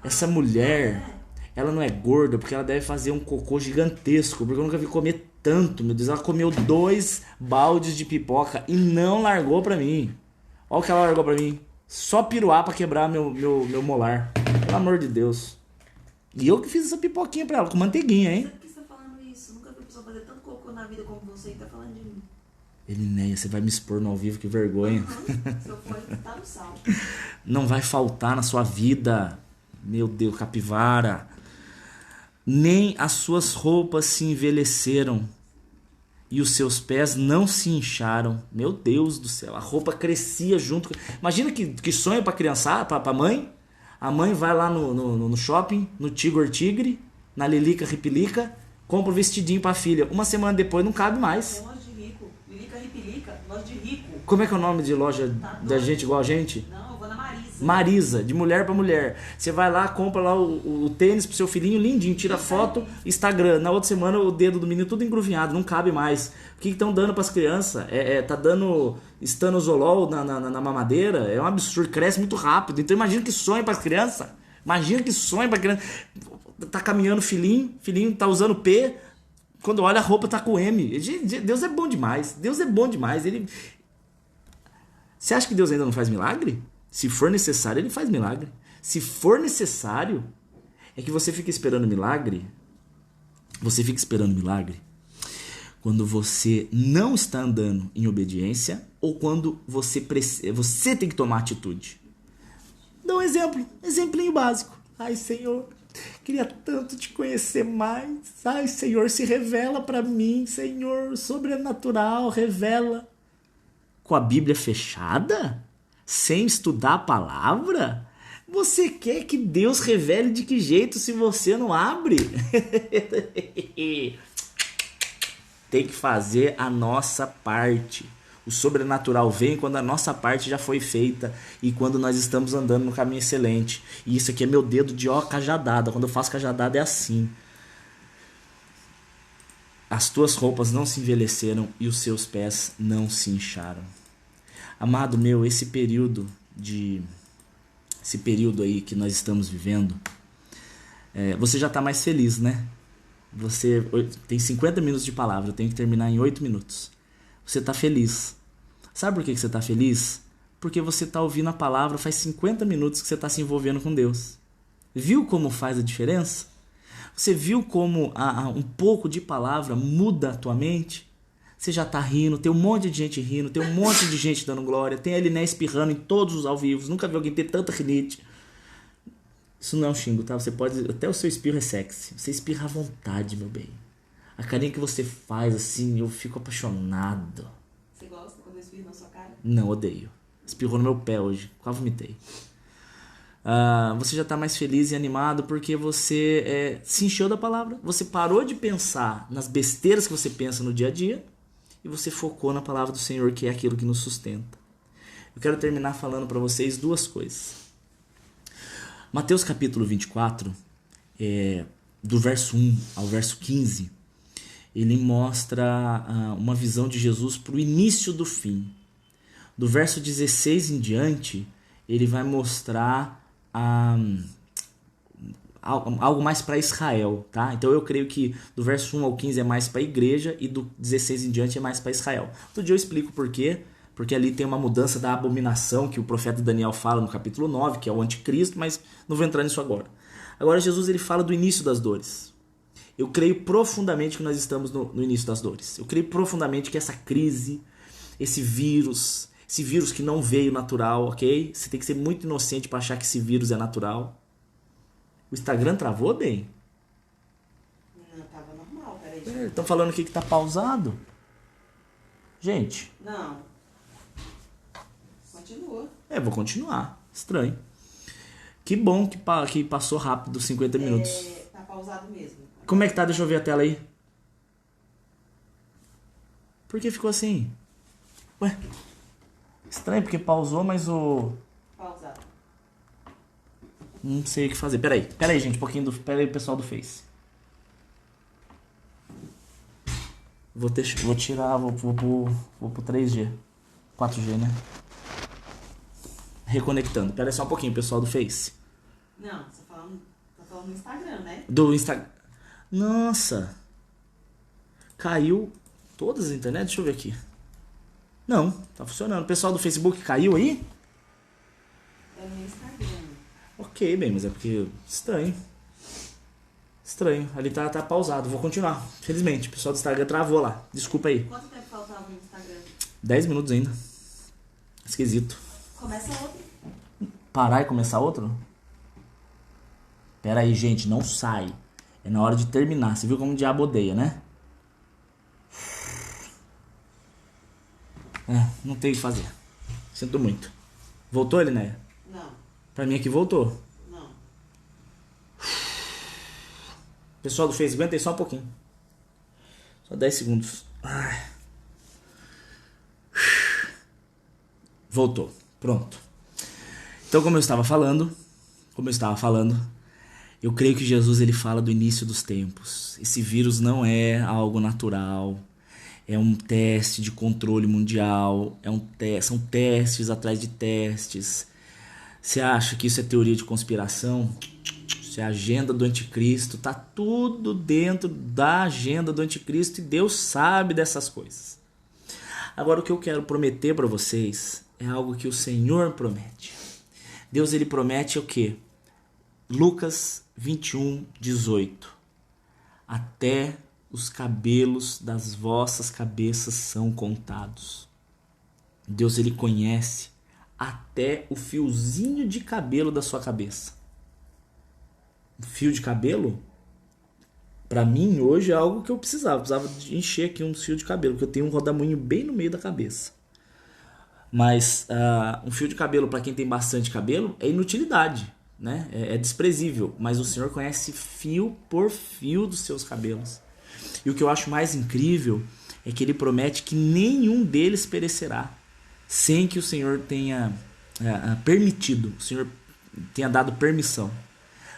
Essa mulher, ela não é gorda porque ela deve fazer um cocô gigantesco, porque eu nunca vi comer tanto, meu Deus. Ela comeu 2 baldes de pipoca e não largou pra mim. Olha o que ela largou pra mim. Só piruá pra quebrar meu molar. Pelo amor de Deus. E eu que fiz essa pipoquinha pra ela, com manteiguinha, hein? Por que você tá falando isso? Nunca vi uma pessoa fazer tanto cocô na vida como você e tá falando de mim. Elinéia, você vai me expor no ao vivo, que vergonha. Se eu for, tá no sal. Não vai faltar na sua vida. Meu Deus, capivara. Nem as suas roupas se envelheceram e os seus pés não se incharam. Meu Deus do céu, a roupa crescia junto. Imagina que sonho pra criança, pra mãe. A mãe vai lá no shopping, no Tigre, na Lilica Ripilica, compra um vestidinho pra filha. Uma semana depois não cabe mais. É loja de rico. Lilica Ripilica, loja de rico. Como é que é o nome de loja da gente igual a gente? Não, eu vou na Marisa. Marisa, de mulher pra mulher. Você vai lá, compra lá o tênis pro seu filhinho, lindinho, tira foto, Instagram. Na outra semana o dedo do menino tudo engruvinhado, não cabe mais. O que estão dando pras crianças? Tá dando estanozolol na mamadeira? É um absurdo, cresce muito rápido. Então imagina que sonho pras crianças. Imagina que sonho pra criança. Tá caminhando filhinho tá usando P. Quando olha a roupa tá com M. Deus é bom demais. Deus é bom demais. Você acha que Deus ainda não faz milagre? Se for necessário, ele faz milagre. Se for necessário, é que você fica esperando milagre. Você fica esperando milagre quando você não está andando em obediência ou quando você tem que tomar atitude. Dá um exemplinho básico. Ai, Senhor, queria tanto te conhecer mais. Ai, Senhor, se revela para mim. Senhor, sobrenatural, revela. Com a Bíblia fechada? Sem estudar a palavra? Você quer que Deus revele de que jeito se você não abre? Tem que fazer a nossa parte. O sobrenatural vem quando a nossa parte já foi feita e quando nós estamos andando no caminho excelente. E isso aqui é meu dedo de cajadada. Quando eu faço cajadada é assim. As tuas roupas não se envelheceram e os seus pés não se incharam. Amado meu, esse período aí que nós estamos vivendo, você já está mais feliz, né? Você tem 50 minutos de palavra, eu tenho que terminar em 8 minutos. Você está feliz. Sabe por que você está feliz? Porque você está ouvindo a palavra faz 50 minutos que você está se envolvendo com Deus. Viu como faz a diferença? Você viu como um pouco de palavra muda a tua mente? Você já tá rindo, tem um monte de gente rindo, tem um monte de gente dando glória, tem a Eliné espirrando em todos os ao vivos, nunca vi alguém ter tanta rinite. Isso não é um xingo, tá? Você pode, até o seu espirro é sexy, você espirra à vontade, meu bem. A carinha que você faz, assim, eu fico apaixonado. Você gosta quando eu espirro na sua cara? Não, odeio. Espirrou no meu pé hoje, quase vomitei. Você já tá mais feliz e animado porque você se encheu da palavra. Você parou de pensar nas besteiras que você pensa no dia a dia e você focou na palavra do Senhor, que é aquilo que nos sustenta. Eu quero terminar falando para vocês 2 coisas. Mateus capítulo 24, do verso 1 ao verso 15, ele mostra uma visão de Jesus para o início do fim. Do verso 16 em diante, ele vai mostrar algo mais para Israel, tá? Então eu creio que do verso 1 ao 15 é mais para a igreja e do 16 em diante é mais para Israel. Outro dia eu explico por quê, porque ali tem uma mudança da abominação que o profeta Daniel fala no capítulo 9, que é o anticristo, mas não vou entrar nisso agora. Agora Jesus ele fala do início das dores. Eu creio profundamente que nós estamos no início das dores. Eu creio profundamente que essa crise, esse vírus que não veio natural, ok? Você tem que ser muito inocente para achar que esse vírus é natural. O Instagram travou, bem? Não, tava normal, peraí. Estão falando aqui que tá pausado. Gente. Não. Continua. Vou continuar. Estranho. Que bom que passou rápido 50 minutos. Tá pausado mesmo. Como é que tá? Deixa eu ver a tela aí. Por que ficou assim? Ué, estranho, porque pausou, mas o... Pausar. Não sei o que fazer. Pera aí, gente, um pouquinho do... Pera aí, pessoal do Face. Vou tirar, vou pro 3G. 4G, né? Reconectando. Pera aí só um pouquinho, pessoal do Face. Não, você tá falando no Instagram, né? Do Instagram. Nossa. Caiu todas as internet? Deixa eu ver aqui. Não, tá funcionando. O pessoal do Facebook caiu aí? É no Instagram. Ok, bem, mas é porque... Estranho. Ali tá pausado. Vou continuar. Felizmente, o pessoal do Instagram travou lá. Desculpa aí. Quanto tempo faltava no Instagram? 10 minutos ainda. Esquisito. Começa outro. Parar e começar outro? Pera aí, gente, não sai. É na hora de terminar. Você viu como o diabo odeia, né? Não tem o que fazer. Sinto muito. Voltou, Elinéia? Não. Pra mim aqui voltou. Não. Pessoal do Facebook, aguenta aí só um pouquinho. Só 10 segundos. Ai. Voltou. Pronto. Então, como eu estava falando, eu creio que Jesus ele fala do início dos tempos. Esse vírus não é algo natural. É um teste de controle mundial. São testes atrás de testes. Você acha que isso é teoria de conspiração? Isso é a agenda do anticristo. Tá tudo dentro da agenda do anticristo e Deus sabe dessas coisas. Agora, o que eu quero prometer para vocês é algo que o Senhor promete. Deus ele promete o quê? Lucas 21, 18. Até os cabelos das vossas cabeças são contados. Deus ele conhece até o fiozinho de cabelo da sua cabeça. O fio de cabelo, para mim hoje é algo que eu precisava de encher aqui um fio de cabelo, porque eu tenho um rodamuinho bem no meio da cabeça. Mas um fio de cabelo para quem tem bastante cabelo é inutilidade, né? É desprezível, mas o Senhor conhece fio por fio dos seus cabelos. E o que eu acho mais incrível é que ele promete que nenhum deles perecerá, sem que o Senhor tenha permitido, o Senhor tenha dado permissão.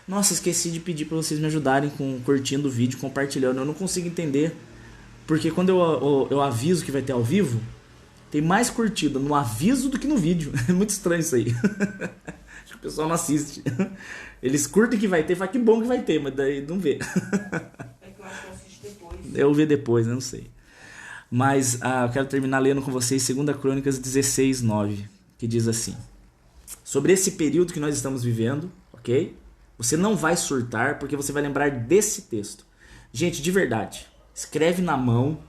Nossa, esqueci de pedir para vocês me ajudarem com curtindo o vídeo, compartilhando. Eu não consigo entender, porque quando eu aviso que vai ter ao vivo, tem mais curtida no aviso do que no vídeo. É muito estranho isso aí. Acho que o pessoal não assiste. Eles curtem que vai ter, falam que bom que vai ter, mas daí não vê. É que eu acho que eu assisto depois. Eu ver depois, eu não sei. Mas eu quero terminar lendo com vocês 2 Crônicas 16, 9, que diz assim: sobre esse período que nós estamos vivendo, ok? Você não vai surtar, porque você vai lembrar desse texto. Gente, de verdade, escreve na mão,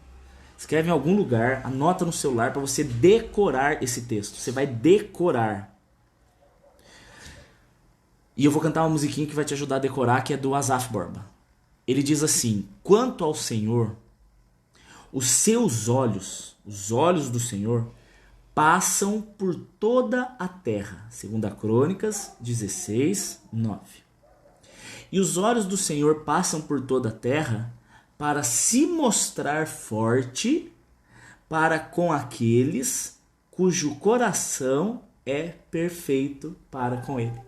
escreve em algum lugar, anota no celular para você decorar esse texto. Você vai decorar. E eu vou cantar uma musiquinha que vai te ajudar a decorar, que é do Asaf Borba. Ele diz assim: quanto ao Senhor, os seus olhos, os olhos do Senhor, passam por toda a terra. 2 Crônicas 16, 9. E os olhos do Senhor passam por toda a terra para se mostrar forte para com aqueles cujo coração é perfeito para com Ele.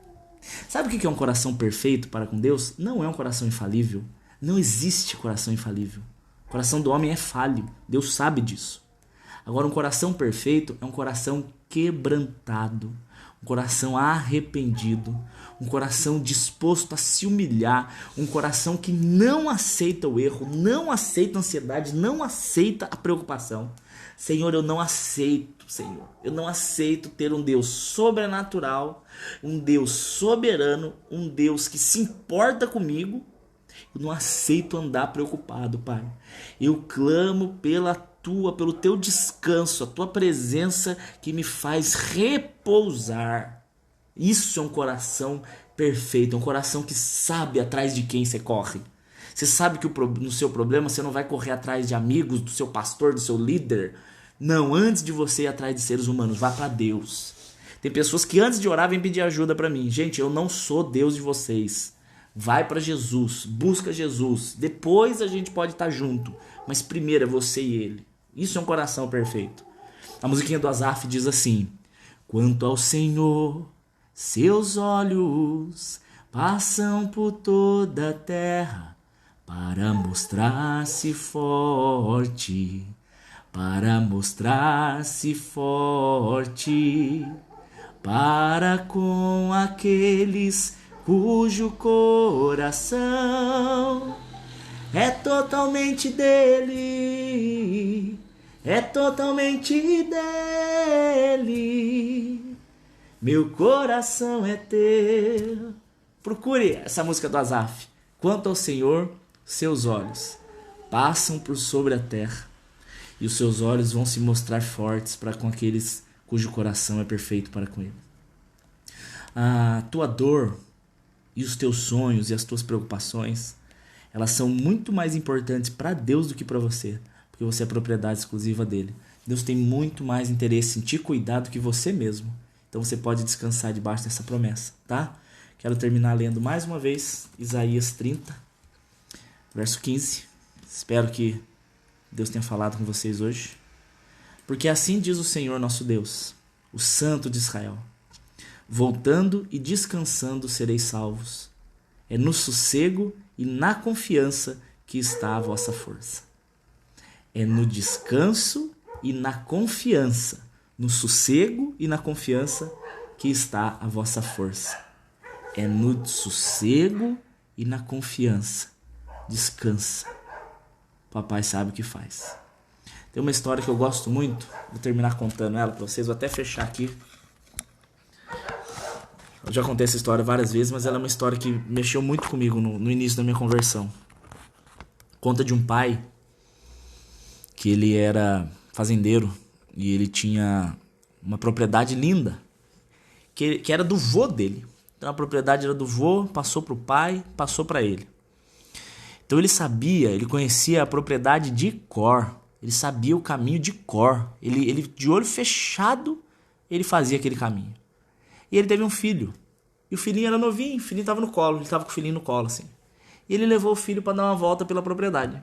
Sabe o que é um coração perfeito para com Deus? Não é um coração infalível. Não existe coração infalível. O coração do homem é falho. Deus sabe disso. Agora, um coração perfeito é um coração quebrantado, um coração arrependido, um coração disposto a se humilhar, um coração que não aceita o erro, não aceita a ansiedade, não aceita a preocupação. Senhor, eu não aceito, Senhor. Eu não aceito ter um Deus sobrenatural, um Deus soberano, um Deus que se importa comigo. Eu não aceito andar preocupado, Pai. Eu clamo pelo teu descanso, a tua presença que me faz repousar. Isso é um coração perfeito, é um coração que sabe atrás de quem você corre. Você sabe que no seu problema você não vai correr atrás de amigos, do seu pastor, do seu líder. Não, antes de você ir atrás de seres humanos, vá para Deus. Tem pessoas que antes de orar vêm pedir ajuda para mim. Gente, eu não sou Deus de vocês. Vai para Jesus, busca Jesus. Depois a gente pode estar junto, mas primeiro é você e Ele. Isso é um coração perfeito. A musiquinha do Asaf diz assim: quanto ao Senhor, seus olhos passam por toda a terra para mostrar-se forte, para mostrar-se forte, para com aqueles cujo coração é totalmente dele, é totalmente dele. Meu coração é teu. Procure essa música do Asaf. Quanto ao Senhor, seus olhos passam por sobre a terra, e os seus olhos vão se mostrar fortes para com aqueles cujo coração é perfeito para com ele. A tua dor e os teus sonhos e as tuas preocupações, elas são muito mais importantes para Deus do que para você, porque você é propriedade exclusiva dele. Deus tem muito mais interesse em te cuidar do que você mesmo. Então você pode descansar debaixo dessa promessa, tá? Quero terminar lendo mais uma vez Isaías 30, verso 15. Espero que Deus tenha falado com vocês hoje. Porque assim diz o Senhor nosso Deus, o Santo de Israel: voltando e descansando sereis salvos. É no sossego e na confiança que está a vossa força. É no descanso e na confiança, no sossego e na confiança que está a vossa força. É no sossego e na confiança. Descansa. Papai sabe o que faz. Tem uma história que eu gosto muito, vou terminar contando ela para vocês, vou até fechar aqui. Eu já contei essa história várias vezes, mas ela é uma história que mexeu muito comigo no início da minha conversão. Conta de um pai que ele era fazendeiro e ele tinha uma propriedade linda, que era do vô dele. Então a propriedade era do vô, passou para o pai, passou para ele. Então ele conhecia a propriedade de cor, ele sabia o caminho de cor. Ele de olho fechado, ele fazia aquele caminho. E ele teve um filho. E o filhinho era novinho, o filhinho estava no colo, ele estava com o filhinho no colo, assim. E ele levou o filho para dar uma volta pela propriedade.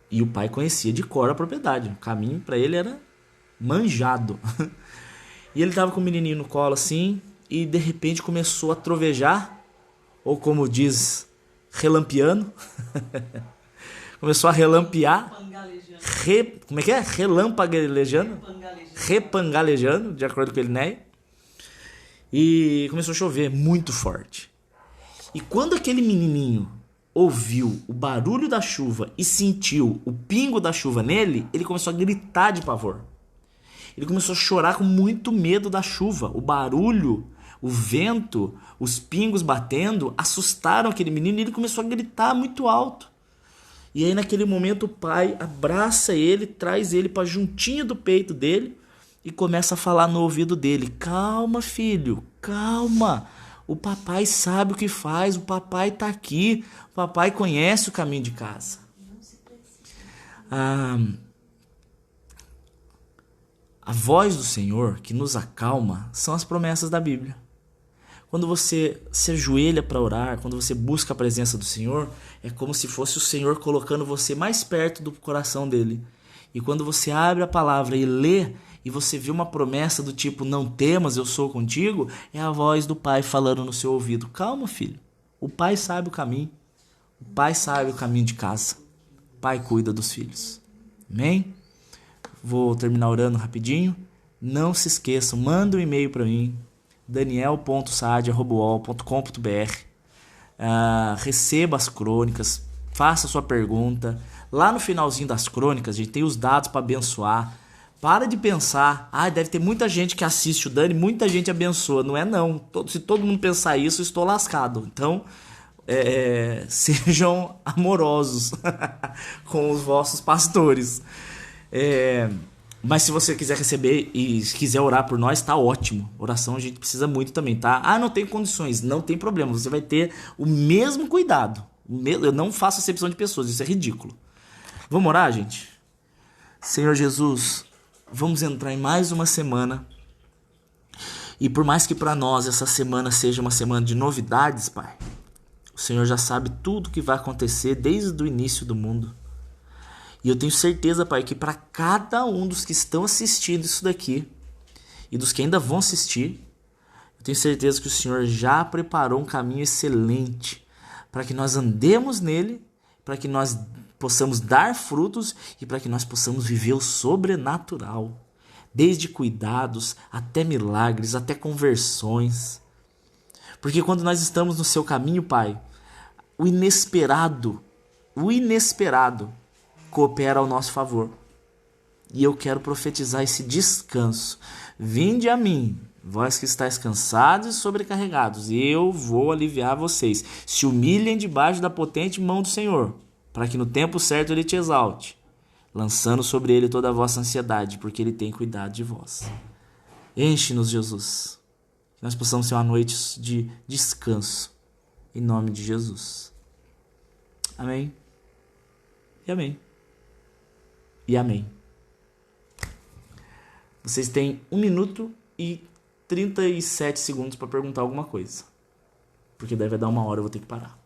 E o pai conhecia de cor a propriedade. O caminho para ele era manjado. E ele estava com o menininho no colo, assim, e de repente começou a trovejar, ou como diz, relampeando. Começou a relampear. Como é que é? Relampaguejando. Repangalejando, de acordo com ele, né? E começou a chover muito forte. E quando aquele menininho ouviu o barulho da chuva e sentiu o pingo da chuva nele, ele começou a gritar de pavor. Ele começou a chorar com muito medo da chuva. O barulho, o vento, os pingos batendo assustaram aquele menino e ele começou a gritar muito alto. E aí naquele momento o pai abraça ele, traz ele para juntinho do peito dele e começa a falar no ouvido dele: calma, filho, calma. O papai sabe o que faz, o papai está aqui, o papai conhece o caminho de casa. A voz do Senhor que nos acalma são as promessas da Bíblia. Quando você se ajoelha para orar, quando você busca a presença do Senhor, é como se fosse o Senhor colocando você mais perto do coração dele. E quando você abre a palavra e lê, e você vê uma promessa do tipo: não temas, eu sou contigo, é a voz do pai falando no seu ouvido: calma, filho, o pai sabe o caminho, o pai sabe o caminho de casa, o pai cuida dos filhos. Amém? Vou terminar orando rapidinho. Não se esqueçam, manda um e-mail para mim, daniel.saad@uol.com.br. Receba as crônicas, faça sua pergunta. Lá no finalzinho das crônicas, a gente tem os dados para abençoar. Para de pensar: deve ter muita gente que assiste o Dani, muita gente abençoa. Não é não. Se todo mundo pensar isso, eu estou lascado. Então, sejam amorosos com os vossos pastores. Mas se você quiser receber e quiser orar por nós, tá ótimo. Oração a gente precisa muito também, tá? Não tem condições, não tem problema. Você vai ter o mesmo cuidado. Eu não faço acepção de pessoas, isso é ridículo. Vamos orar, gente? Senhor Jesus, vamos entrar em mais uma semana. E por mais que para nós essa semana seja uma semana de novidades, Pai, o Senhor já sabe tudo que vai acontecer desde o início do mundo. E eu tenho certeza, Pai, que para cada um dos que estão assistindo isso daqui e dos que ainda vão assistir, eu tenho certeza que o Senhor já preparou um caminho excelente para que nós andemos nele, para que nós possamos dar frutos e para que nós possamos viver o sobrenatural. Desde cuidados, até milagres, até conversões. Porque quando nós estamos no seu caminho, Pai, o inesperado coopera ao nosso favor. E eu quero profetizar esse descanso. Vinde a mim, vós que estáis cansados e sobrecarregados, e eu vou aliviar vocês. Se humilhem debaixo da potente mão do Senhor, para que no tempo certo ele te exalte, lançando sobre ele toda a vossa ansiedade, porque ele tem cuidado de vós. Enche-nos, Jesus, que nós possamos ter uma noite de descanso, em nome de Jesus. Amém. E amém. E amém. Vocês têm 1 minuto e 37 segundos para perguntar alguma coisa, porque daí vai dar 1 hora, eu vou ter que parar.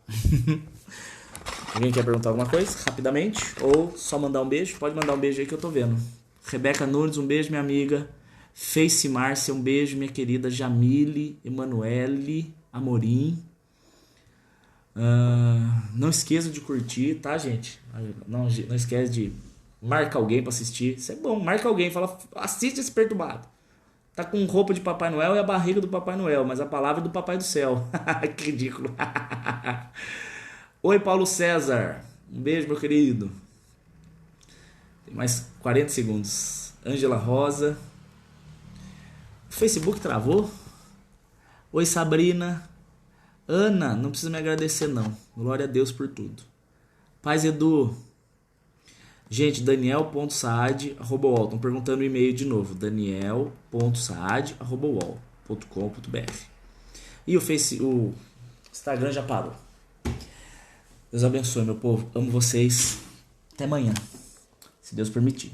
Alguém quer perguntar alguma coisa, rapidamente? Ou só mandar um beijo? Pode mandar um beijo aí que eu tô vendo. Rebeca Nunes, um beijo, minha amiga. Face Márcia, um beijo, minha querida. Jamile, Emanuele, Amorim. Não esqueça de curtir, tá, gente? Não esquece de marcar alguém pra assistir. Isso é bom, marca alguém, fala, assiste esse perturbado. Tá com roupa de Papai Noel e a barriga do Papai Noel, mas a palavra é do Papai do Céu. Que ridículo. Oi, Paulo César. Um beijo, meu querido. Tem mais 40 segundos. Ângela Rosa. O Facebook travou? Oi, Sabrina. Ana, não precisa me agradecer, não. Glória a Deus por tudo. Paz, Edu. Gente, daniel.saad@uol. Estão perguntando o e-mail de novo. daniel.saad@uol.com.br. E o Instagram já parou. Deus abençoe, meu povo. Amo vocês. Até amanhã, se Deus permitir.